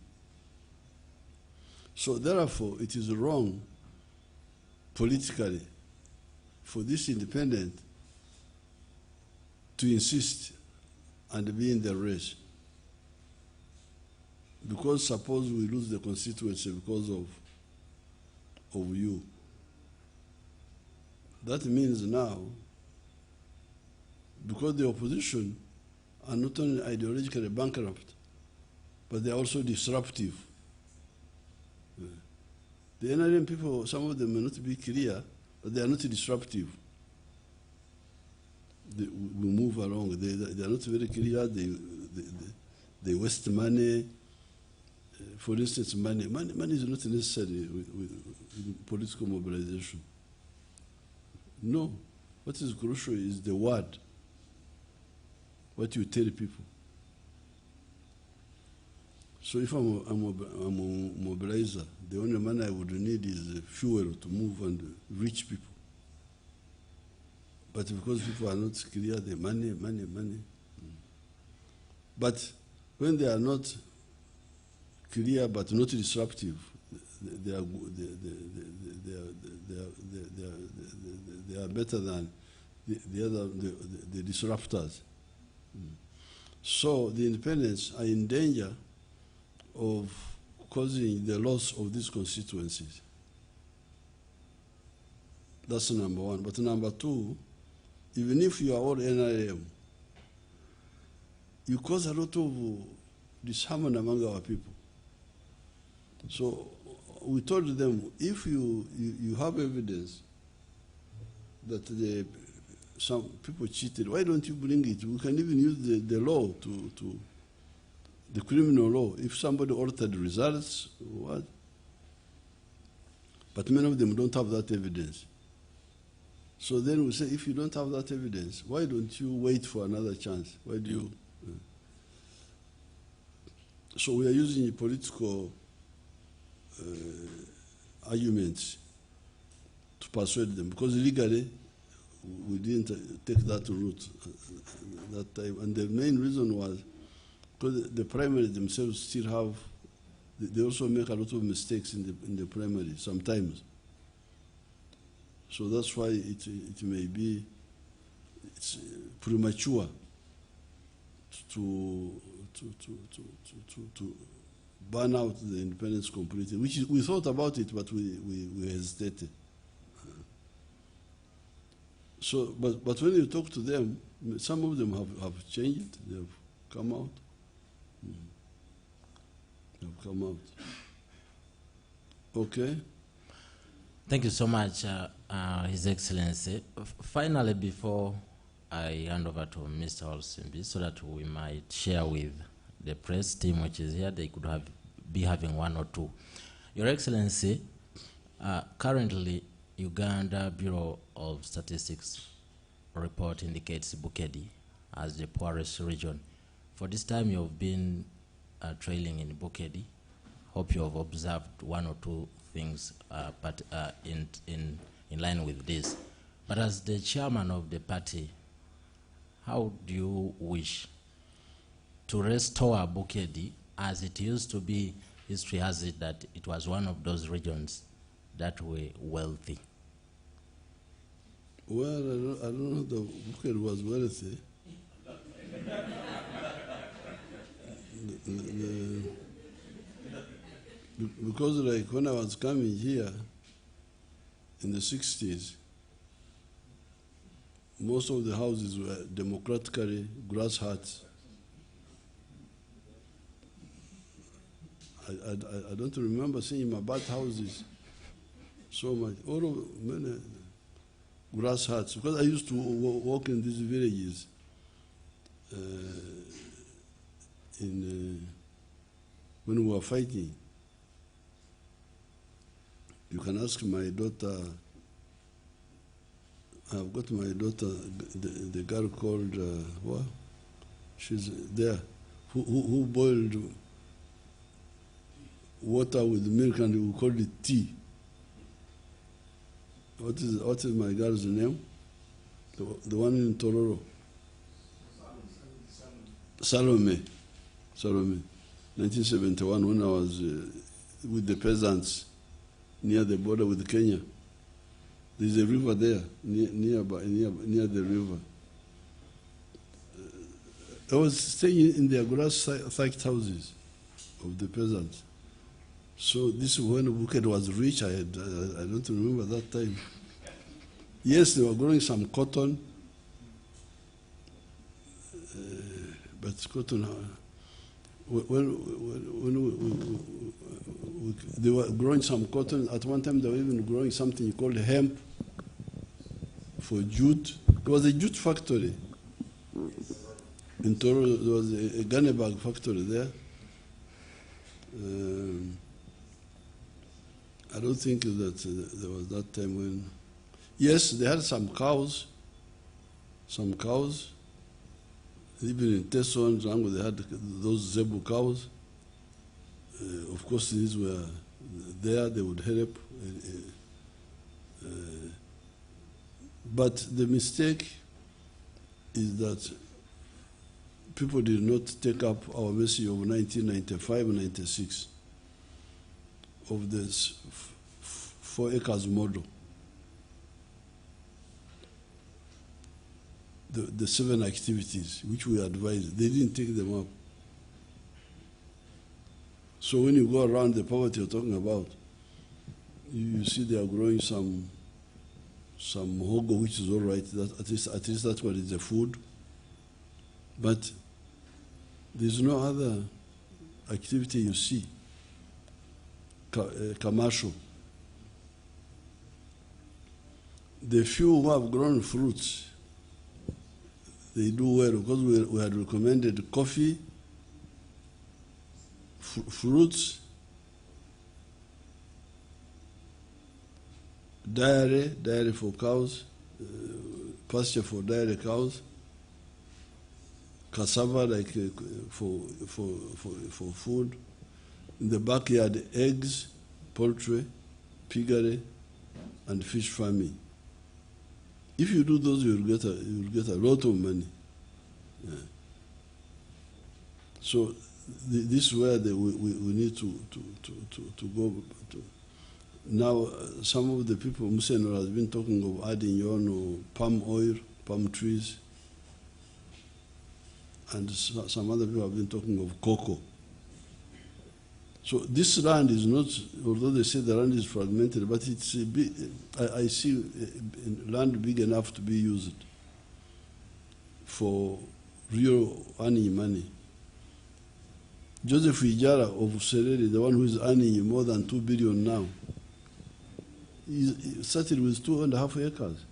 So therefore, it is wrong politically for this independent to insist and be in the race. Because suppose we lose the constituency because of you. That means now, because the opposition are not only ideologically bankrupt, but they are also disruptive. The NRM people, some of them may not be clear, but they are not disruptive. We move along. They are not very clear. They waste money. For instance, money is not necessary with political mobilization. No. What is crucial is the word. What you tell people. So if I'm a mobilizer, the only money I would need is fuel to move and reach people. But because people are not clear, the money. But when they are not clear but not disruptive, they are better than the disruptors. So the independents are in danger of causing the loss of these constituencies. That's number one. But number two, even if you are all NRM, you cause a lot of disharmony among our people. So we told them, if you have evidence that some people cheated, why don't you bring it? We can even use the law to the criminal law. If somebody altered results, what? But many of them don't have that evidence. So then we say, if you don't have that evidence, why don't you wait for another chance? Why do you? So we are using political arguments to persuade them, because legally we didn't take that route that time. And the main reason was because the primaries themselves still have, they also make a lot of mistakes in the primary sometimes. So that's why it may be premature to burn out the independence completely, which is, we thought about it, but we hesitated. So, but when you talk to them, some of them have changed. They have come out. They have come out. Okay. Thank you so much, His Excellency. Finally, before I hand over to Mr. Olsimbi, so that we might share with the press team which is here, they could be having one or two. Your Excellency, currently, Uganda Bureau of Statistics report indicates Bukedi as the poorest region. For this time, you've been trailing in Bukedi. Hope you have observed one or two things, but in line with this. But as the chairman of the party, how do you wish to restore Bukedi as it used to be? History has it that it was one of those regions that were wealthy. Well, I don't know if the Bukedi was wealthy. Because like when I was coming here in the 60s, most of the houses were democratically grass huts. I don't remember seeing my bad houses so much. All of many grass huts, because I used to walk in these villages when we were fighting. You can ask my daughter. I've got my daughter, the girl called what? She's there, who boiled water with milk and we called it tea. What is my girl's name? The one in Tororo. Salome. 1971, when I was with the peasants near the border with Kenya. There's a river there, near the river. I was staying in their grass-thatched houses of the peasants. So this is when Bukedi was rich. I don't remember that time. Yes, they were growing some cotton, but cotton. They were growing some cotton. At one time, they were even growing something called hemp for jute. There was a jute factory in Toro. There was a gunny bag factory there. I don't think that there was that time when. Yes, they had some cows. Even in Teso and Zango, they had those Zebu cows. Of course, these were there, they would help. But the mistake is that people did not take up our message of 1995-96 of this 4 acres model. The 7 activities which we advised, they didn't take them up. So when you go around the poverty you're talking about, you see they are growing some hogo, which is all right. That, at least that's what is the food. But there's no other activity you see. Commercial. The few who have grown fruits, they do well because we had recommended coffee, fruits, dairy for cows, pasture for dairy cows, cassava like for food. In the backyard, eggs, poultry, piggery, and fish farming. If you do those, you'll get a lot of money. Yeah. So this is where we need to go. Now, some of the people, Museveni has been talking of adding palm oil, palm trees, and some other people have been talking of cocoa. So this land is not, although they say the land is fragmented, but it's a big, I see land big enough to be used for real earning money. Joseph Ijara of Sereri, the one who is earning more than 2 billion now, he started with 2.5 acres.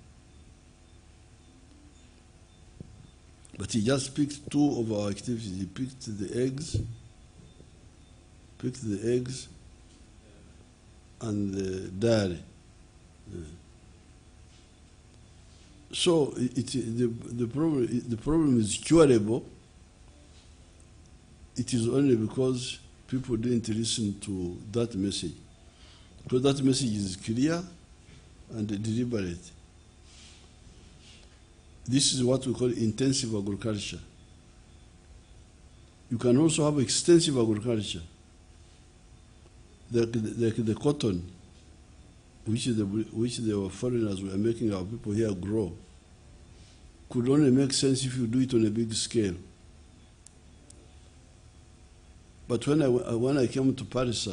But he just picked 2 of our activities. He picked the eggs and the dairy. So the problem is curable. It is only because people didn't listen to that message. Because that message is clear and deliberate. This is what we call intensive agriculture. You can also have extensive agriculture. Like the cotton, which the foreigners were making our people here grow, could only make sense if you do it on a big scale. But when I came to Paris,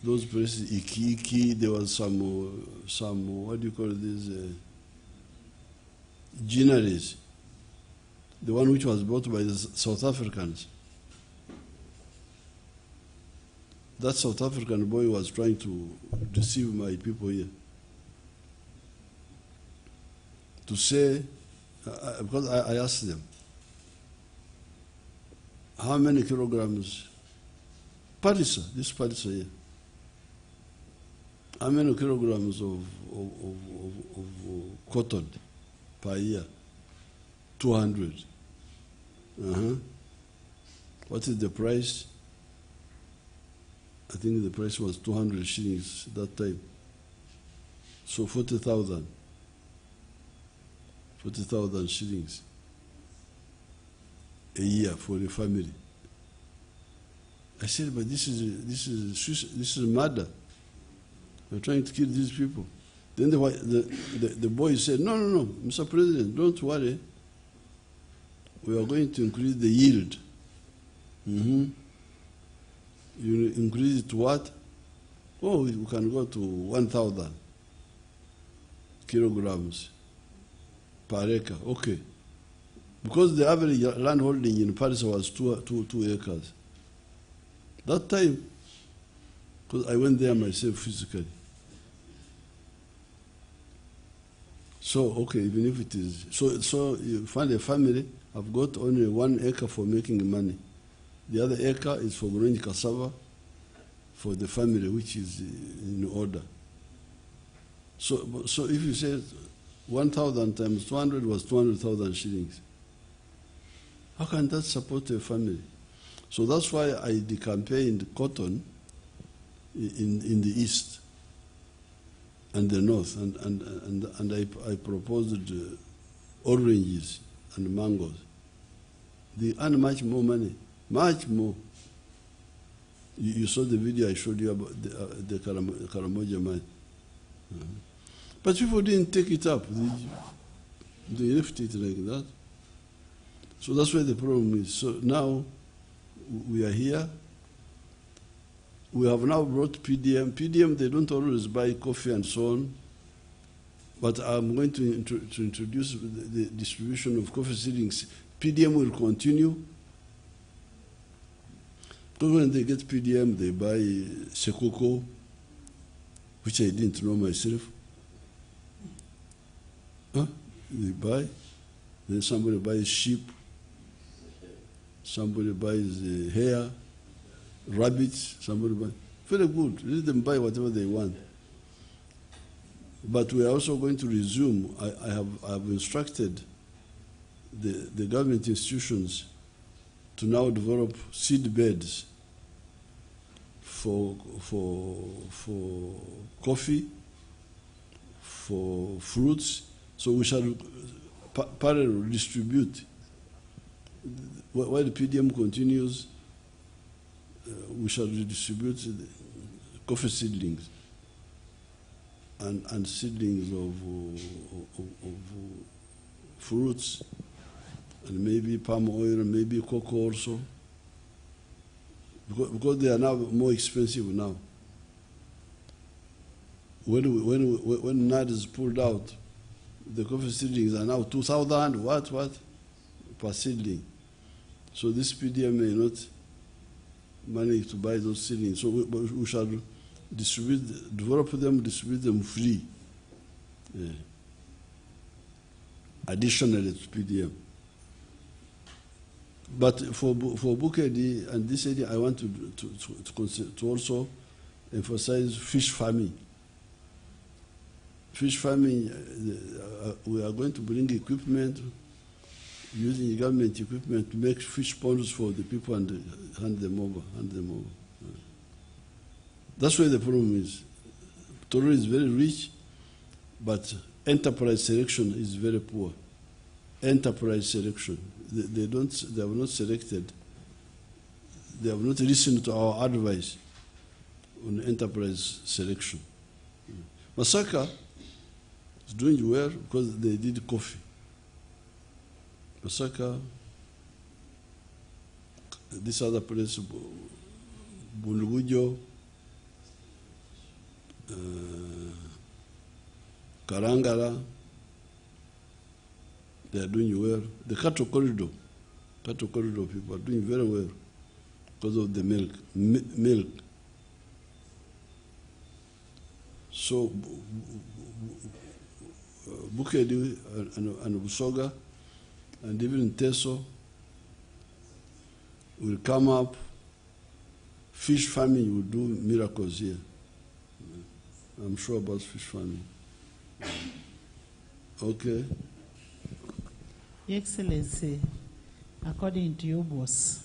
those places, Iki, there was some what do you call these, gineries. The one which was bought by the South Africans. That South African boy was trying to deceive my people here. To say, because I asked them, how many kilograms, this Parisa here, how many kilograms of cotton per year? 200. What is the price? I think the price was 200 shillings that time. So 40,000 shillings a year for the family. I said, but this is murder. We're trying to kill these people. Then the boy said, no, Mr. President, don't worry. We are going to increase the yield. You increase it to what? Oh, we can go to 1,000 kilograms per acre. Okay. Because the average land holding in Paris was 2 acres. That time, because I went there myself physically. So, okay, even if it is, so you find a family, I've got only 1 acre for making money. The other acre is for growing cassava for the family, which is in order. So if you say 1,000 times 200 was 200,000 shillings, how can that support a family? So that's why I decampaigned cotton in the east and the north, and I proposed oranges and mangoes. They earn much more money. Much more. You saw the video I showed you about the Karamoja mine. But people didn't take it up. They left it like that. So that's where the problem is. So now we are here. We have now brought PDM. PDM, they don't always buy coffee and so on. But I'm going to introduce the distribution of coffee seedlings. PDM will continue. Because when they get PDM, they buy Sekoko, which I didn't know myself. They buy. Then somebody buys sheep. Somebody buys hare, rabbits. Somebody buys. Very good. Let them buy whatever they want. But we are also going to resume. I have instructed the government institutions to now develop seed beds for coffee, for fruits. So we shall parallel distribute. While the PDM continues, we shall redistribute the coffee seedlings and seedlings of fruits, and maybe palm oil, maybe cocoa also. because they are now more expensive now. When NAD is pulled out, the coffee seedlings are now 2,000 what per seedling. So this PDM may not manage to buy those seedlings. So we shall develop them, distribute them free. Additionally to PDM. But for Bukedi and this area, I want to also emphasize fish farming. Fish farming, we are going to bring equipment, using government equipment to make fish ponds for the people and hand them over. That's where the problem is. Toro is very rich, but enterprise selection is very poor. Enterprise selection. They have not selected, they have not listened to our advice on enterprise selection. Masaka is doing well because they did coffee. Masaka, this other place, Bulugujo, Karangara, they are doing well. The cattle corridor people are doing very well because of the milk. So Bukedi and Busoga and even Teso will come up. Fish farming will do miracles here. I'm sure about fish farming. Okay. Your Excellency, according to your boss,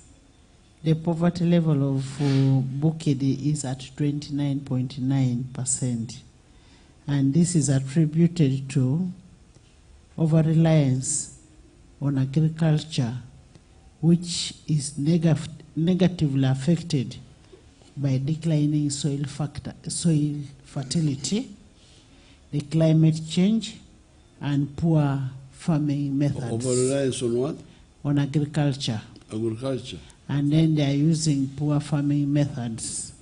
the poverty level of Bukedi is at 29.9%. And this is attributed to over-reliance on agriculture, which is negatively affected by declining soil fertility, the climate change, and poor farming methods. Over-reliance on what? On agriculture. Agriculture. And then they are using poor farming methods.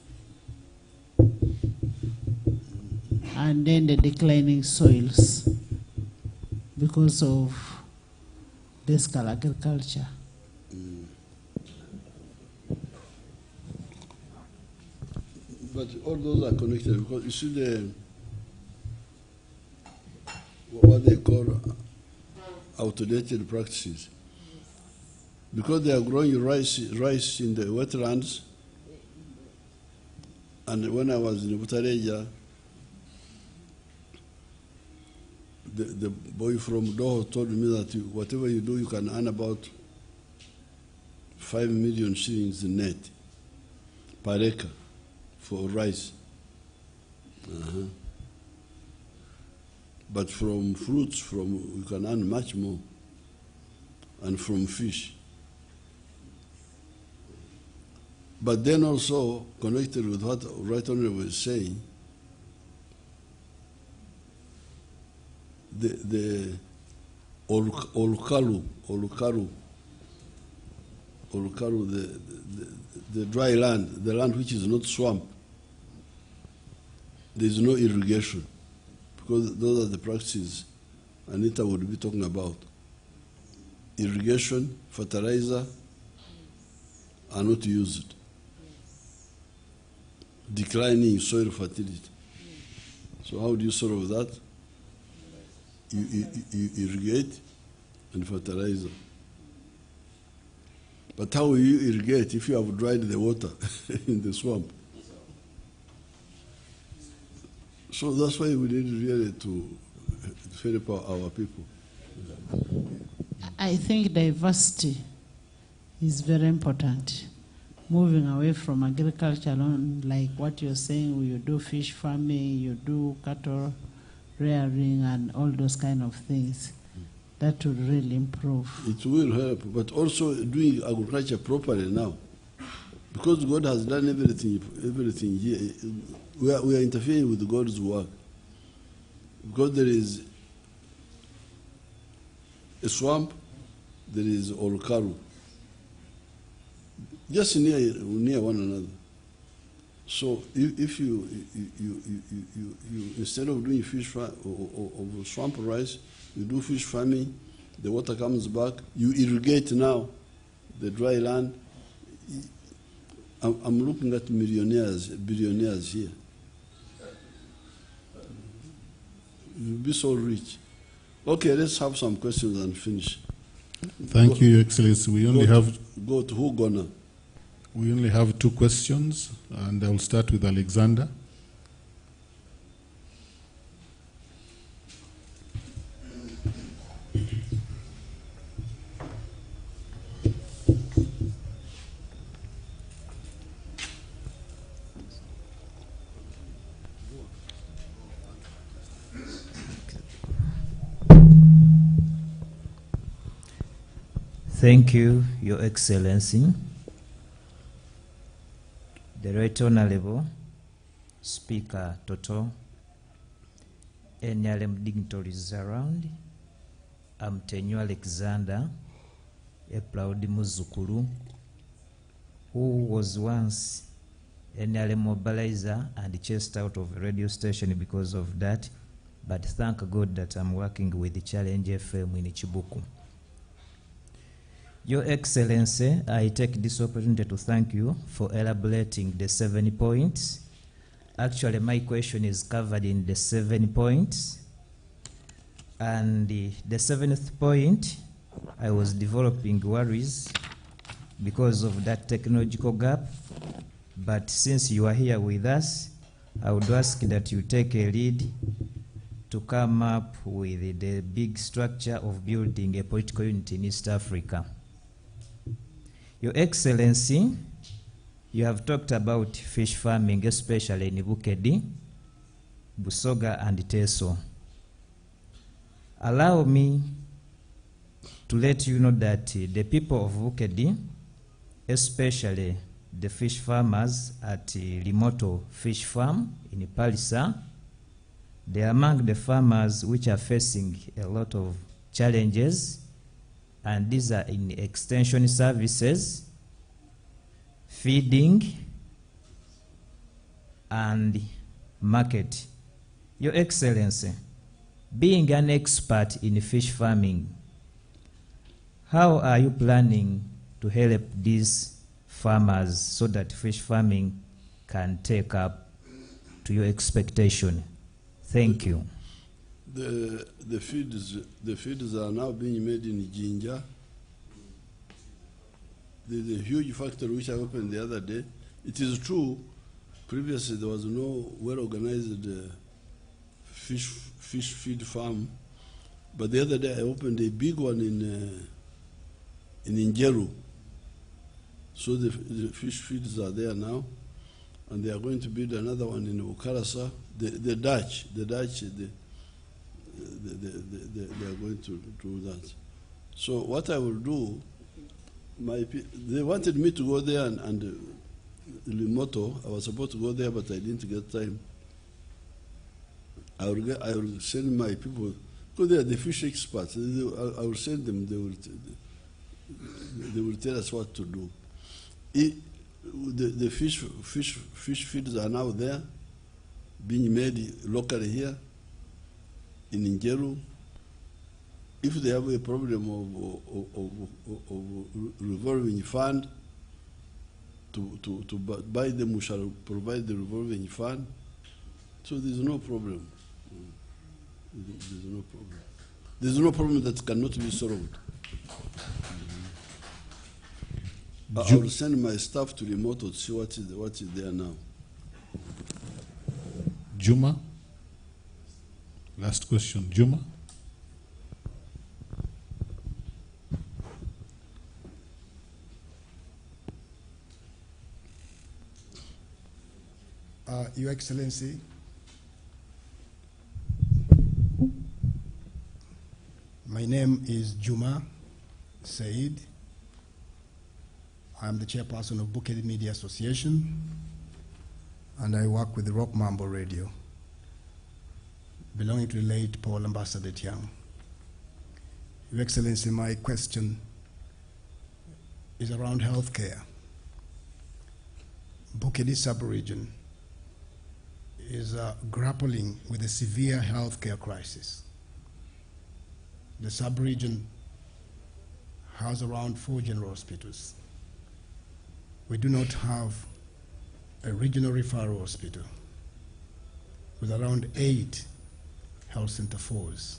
And then the declining soils because of descal agriculture. But all those are connected because you see what they call outdated practices. Because they are growing rice in the wetlands, and when I was in Butareja, the boy from Doho told me that whatever you do, you can earn about 5 million shillings net per acre for rice. But from fruits, you can earn much more, and from fish. But then also, connected with what Right Honorable was saying, the Olukaru, the dry land, the land which is not swamp, there is no irrigation, because those are the practices Anita would be talking about. Irrigation, fertilizer are not used. Declining soil fertility. So how do you solve that? You irrigate and fertilizer. But how will you irrigate if you have dried the water in the swamp? So that's why we need really to help our people. I think diversity is very important. Moving away from agriculture alone, like what you're saying, you do fish farming, you do cattle rearing and all those kind of things. That would really improve. It will help, but also doing agriculture properly now. Because God has done everything here. We are interfering with God's work. Because there is a swamp, there is Olukaru. just near one another. So if you instead of doing fish farm or swamp rice, you do fish farming, the water comes back, you irrigate now the dry land. I'm looking at millionaires, billionaires here. You'll be so rich. Okay, let's have some questions and finish. Thank you, Your Excellency. We only have who gonna? We only have 2 questions, and I will start with Alexander. Thank you, Your Excellency. The Right Honorable Speaker Toto, NRM dignitaries around, I'm Tenyo Alexander, a proud Muzukuru, who was once NRM mobilizer and chased out of a radio station because of that, but thank God that I'm working with the Challenge FM in Chibuku. Your Excellency, I take this opportunity to thank you for elaborating the 7 points. Actually, my question is covered in the 7 points. And the 7th point, I was developing worries because of that technological gap. But since you are here with us, I would ask that you take a lead to come up with the big structure of building a political unity in East Africa. Your Excellency, you have talked about fish farming, especially in Bukedi, Busoga, and Teso. Allow me to let you know that the people of Bukedi, especially the fish farmers at Limoto Fish Farm in Palisa, they are among the farmers which are facing a lot of challenges, and these are in extension services, feeding, and market. Your Excellency, being an expert in fish farming, how are you planning to help these farmers so that fish farming can take up to your expectation? Thank you. The feeds are now being made in Jinja. There's a huge factory which I opened the other day. It is true, previously there was no well-organized fish feed farm, but the other day I opened a big one in Njeru. So the fish feeds are there now, and they are going to build another one in Ukarasa. The Dutch, they are going to do that. So what I will do, they wanted me to go there and Limoto. I was supposed to go there, but I didn't get time. I will send my people, because they are the fish experts. I will send them. They will tell us what to do. The fish feeds are now there, being made locally here in Njeru. If they have a problem of revolving fund, to buy them, we shall provide the revolving fund. So there's no problem. There's no problem. There's no problem that cannot be solved. I will send my staff to remote to see what is there now. Juma. Last question, Juma. Your Excellency, my name is Juma Said. I'm the chairperson of Bukedi Media Association, and I work with Rock Mambo Radio, belonging to the late Paul Ambassador Tiang. Your Excellency, my question is around healthcare. Bukedi sub-region is grappling with a severe healthcare crisis. The sub-region has around 4 general hospitals. We do not have a regional referral hospital with around 8 health center 4s.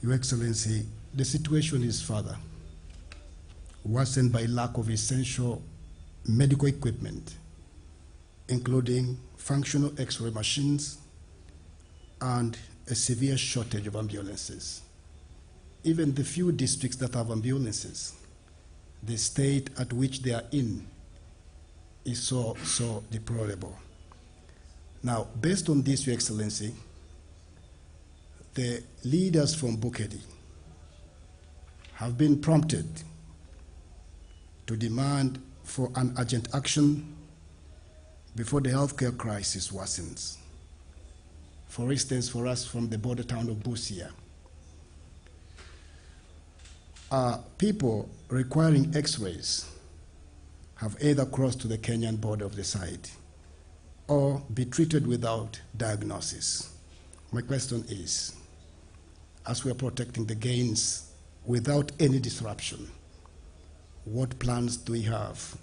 Your Excellency, the situation is further worsened by lack of essential medical equipment, including functional X-ray machines and a severe shortage of ambulances. Even the few districts that have ambulances, the state at which they are in is so deplorable. Now, based on this, Your Excellency, the leaders from Bukedi have been prompted to demand for an urgent action before the healthcare crisis worsens. For instance, for us from the border town of Busia, people requiring X-rays have either crossed to the Kenyan border of the site or be treated without diagnosis. My question is, as we are protecting the gains without any disruption, what plans do we have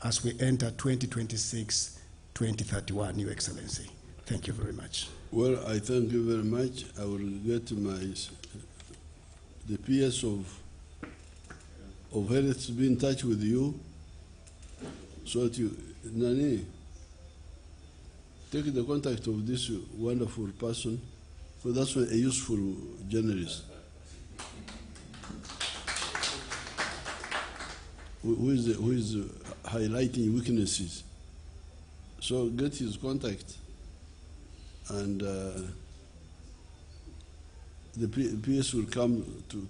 as we enter 2026-2031, Your Excellency? Thank you very much. Well, I thank you very much. I will get the PS of health to be in touch with you so that you, Nani, take the contact of this wonderful person, because that's a useful journalist. Who is highlighting weaknesses. So get his contact, and the PS will come to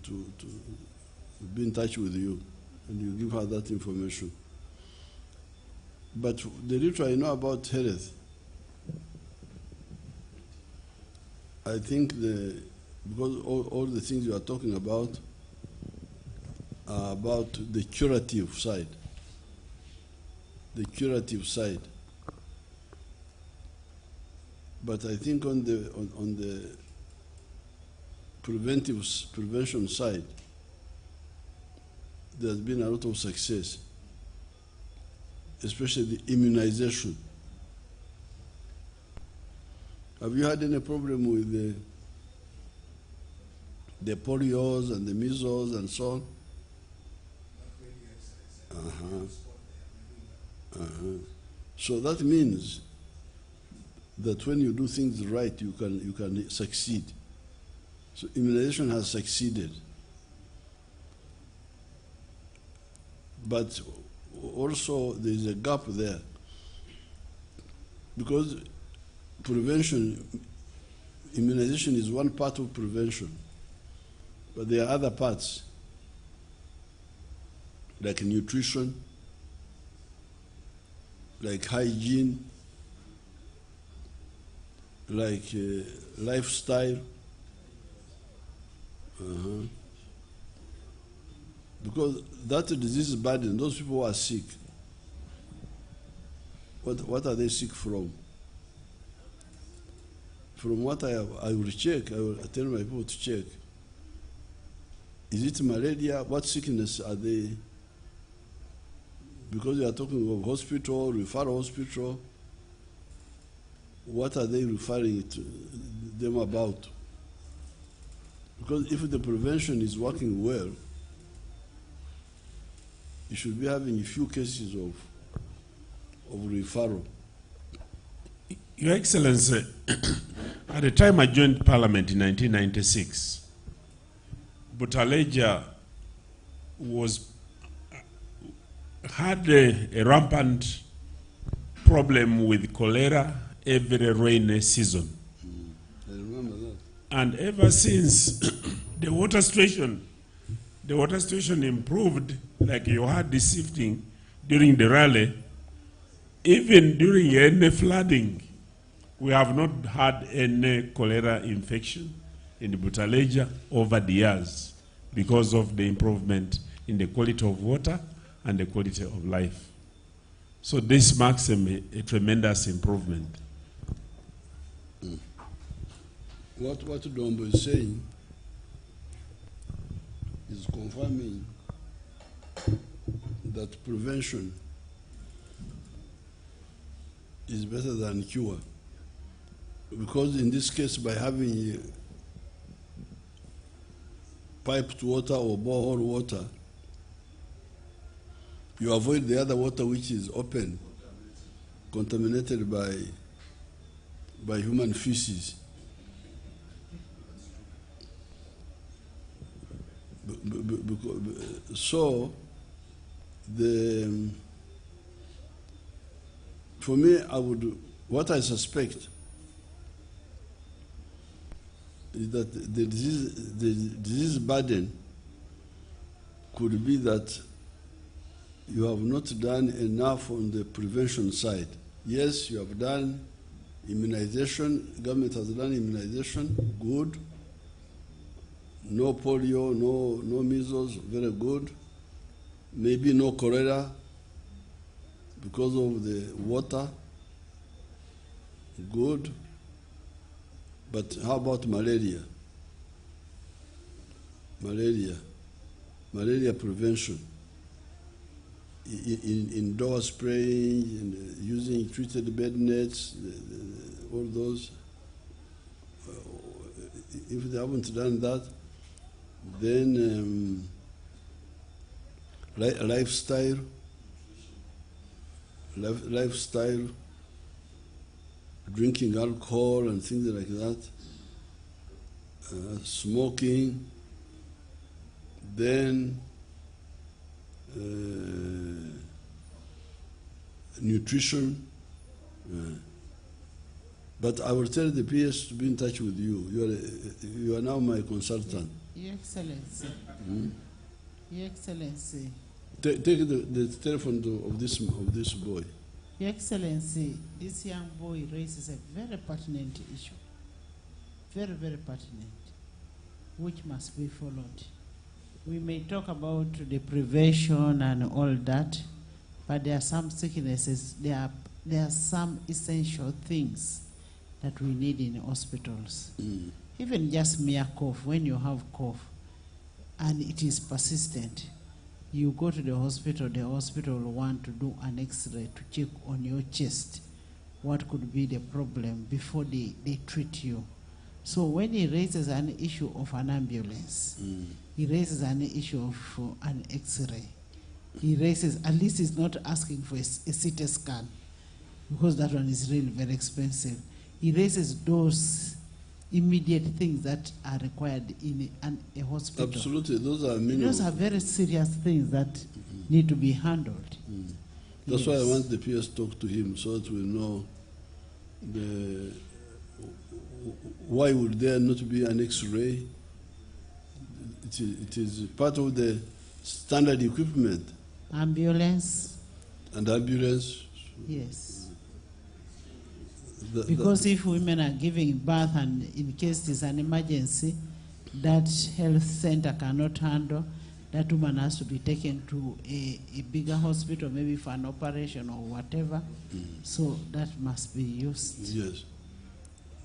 be in touch with you, and you give her that information. But the little I know about health, I think because all the things you are talking about are about the curative side. The curative side. But I think on the prevention side, there's been a lot of success, especially the immunization. Have you had any problem with the polios and the measles and so on? So that means that when you do things right, you can succeed. So immunization has succeeded. But also there is a gap there, because immunization is one part of prevention, but there are other parts, like nutrition, like hygiene, like lifestyle. Because that disease burden, those people who are sick, what are they sick from? From what I will check, I will tell my people to check. Is it malaria? What sickness are they? Because we are talking of hospital, referral hospital, what are they referring them about? Because if the prevention is working well, you should be having a few cases of referral. Your Excellency, at the time I joined Parliament in 1996, Butaleja had a rampant problem with cholera every rainy season. I remember that. And ever since the water situation improved, like you had this evening during the rally, even during any flooding, we have not had any cholera infection in Butaleja over the years because of the improvement in the quality of water and the quality of life. So this marks a tremendous improvement. What Dombo is saying is confirming that prevention is better than cure. Because in this case, by having piped water or borehole water, you avoid the other water which is open, contaminated by human feces. So, for me, what I suspect is that the disease burden could be that you have not done enough on the prevention side. Yes, you have done immunization, government has done immunization, good. No polio, no measles, very good. Maybe no cholera because of the water, good. But how about malaria? Malaria prevention. Indoor spraying, using treated bed nets, all those. If they haven't done that, then lifestyle, drinking alcohol and things like that, smoking, then nutrition. But I will tell the PS to be in touch with you. You are now my consultant. Your Excellency. Your Excellency. Take the telephone of this boy. Your Excellency, this young boy raises a very pertinent issue. Very, very pertinent, which must be followed. We may talk about the prevention and all that, but there are some sicknesses, there are some essential things that we need in hospitals. Even just mere cough, when you have cough and it is persistent, you go to the hospital will want to do an X-ray to check on your chest what could be the problem before they treat you. So when he raises an issue of an ambulance, he raises an issue of an X-ray, he raises, at least he's not asking for a CT scan, because that one is really very expensive. He raises those immediate things that are required in a hospital. Absolutely, those are minimal. Those are very serious things that need to be handled. That's why I want the PS to talk to him, so that we know why would there not be an X-ray. It is part of the standard equipment. Ambulance. And ambulance. Yes. Because if women are giving birth and in case there's an emergency, that health center cannot handle, that woman has to be taken to a bigger hospital, maybe for an operation or whatever. So that must be used. Yes.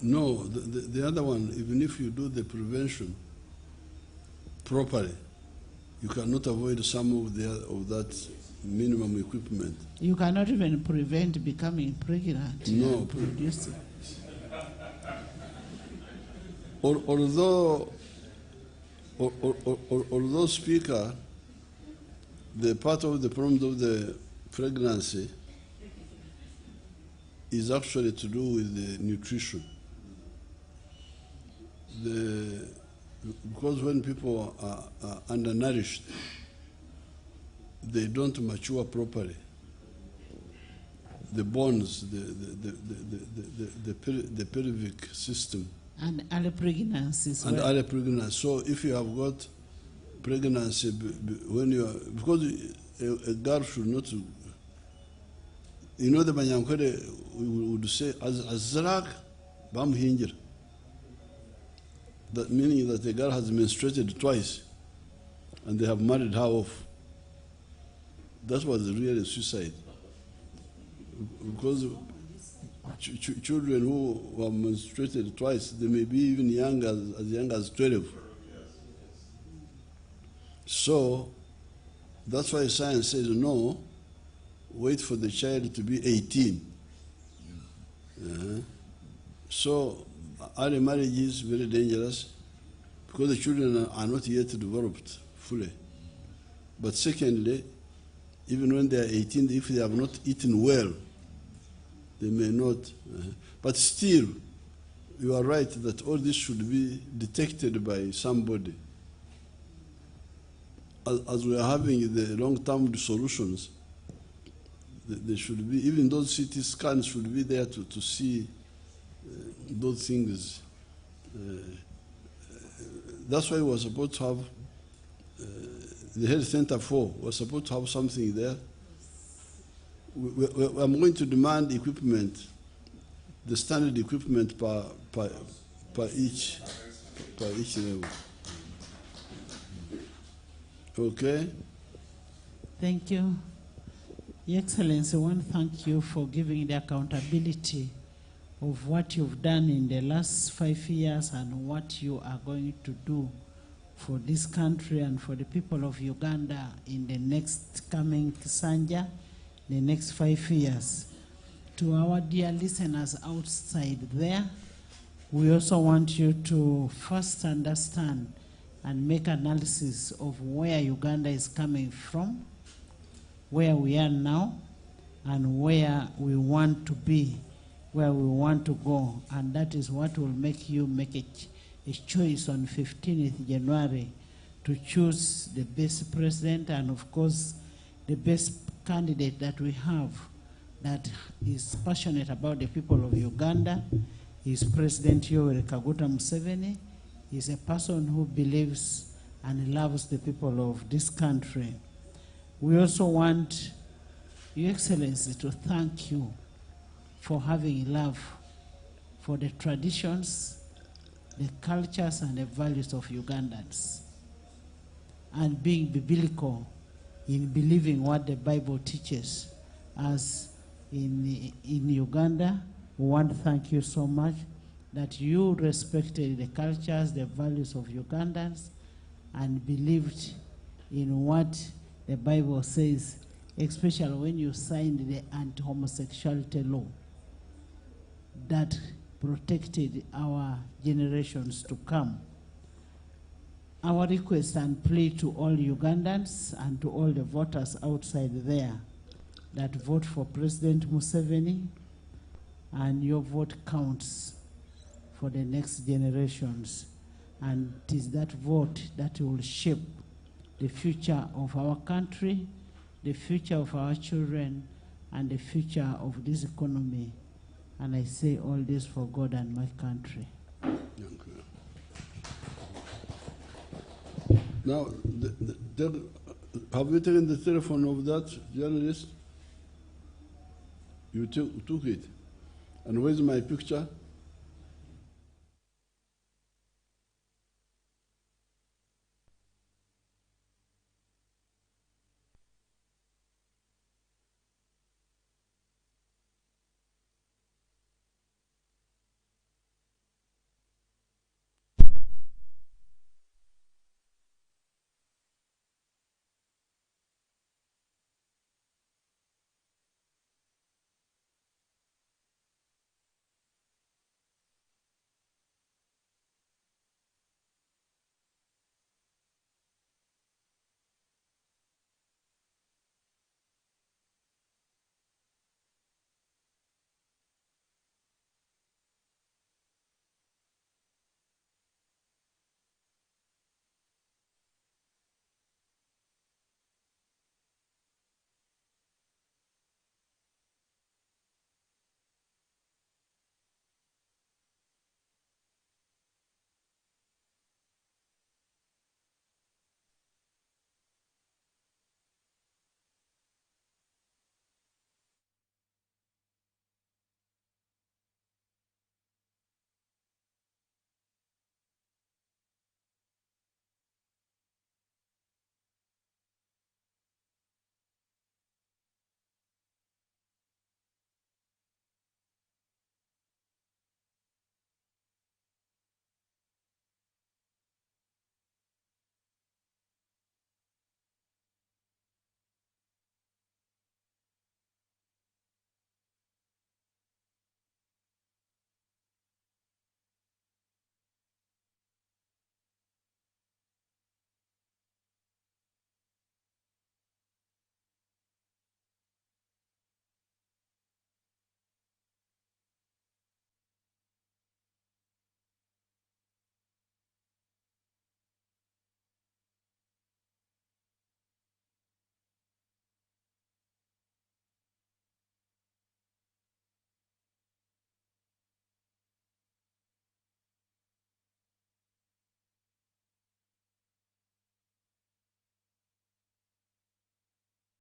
No, the other one, even if you do the prevention properly, you cannot avoid some of that minimum equipment. You cannot even prevent becoming pregnant. No. Producing. Although, Speaker, the part of the problem of the pregnancy is actually to do with the nutrition. Because when people are undernourished, they don't mature properly. The bones, the pelvic system. And early pregnancy as well. And early pregnancy. So if you have got pregnancy when you are, because a girl should not, you know, the Banyankore would say, Azrak Bam Hinger. That meaning that a girl has menstruated twice and they have married her off. That was really suicide. because children who are menstruated twice, they may be even as young as 12. So that's why science says no, wait for the child to be 18. So early marriage is very dangerous because the children are not yet developed fully. But secondly, even when they are 18, if they have not eaten well, they may not. But still, you are right that all this should be detected by somebody. As we are having the long-term solutions, there should be, even those CT scans should be there to see those things. That's why we're supposed to have the health center 4. We're supposed to have something there. I'm going to demand equipment, the standard equipment per each level. Okay? Thank you. Your Excellency, I want to thank you for giving the accountability of what you've done in the last 5 years and what you are going to do for this country and for the people of Uganda in the next coming Kisanja, the next 5 years. To our dear listeners outside there, we also want you to first understand and make analysis of where Uganda is coming from, where we are now, and where we want to be, where we want to go. And that is what will make you make a choice on 15th January to choose the best president and, of course, the best candidate that we have that is passionate about the people of Uganda is President Yoweri Kaguta Museveni. He's a person who believes and loves the people of this country. We also want Your Excellency to thank you for having love for the traditions, the cultures, and the values of Ugandans, and being biblical in believing what the Bible teaches us in Uganda. We want to thank you so much that you respected the cultures, the values of Ugandans, and believed in what the Bible says, especially when you signed the anti-homosexuality law that protected our generations to come. Our request and plea to all Ugandans and to all the voters outside there that vote for President Museveni, and your vote counts for the next generations. And it is that vote that will shape the future of our country, the future of our children, and the future of this economy. And I say all this for God and my country. Now, have you taken the telephone of that journalist? You took it. And where's my picture?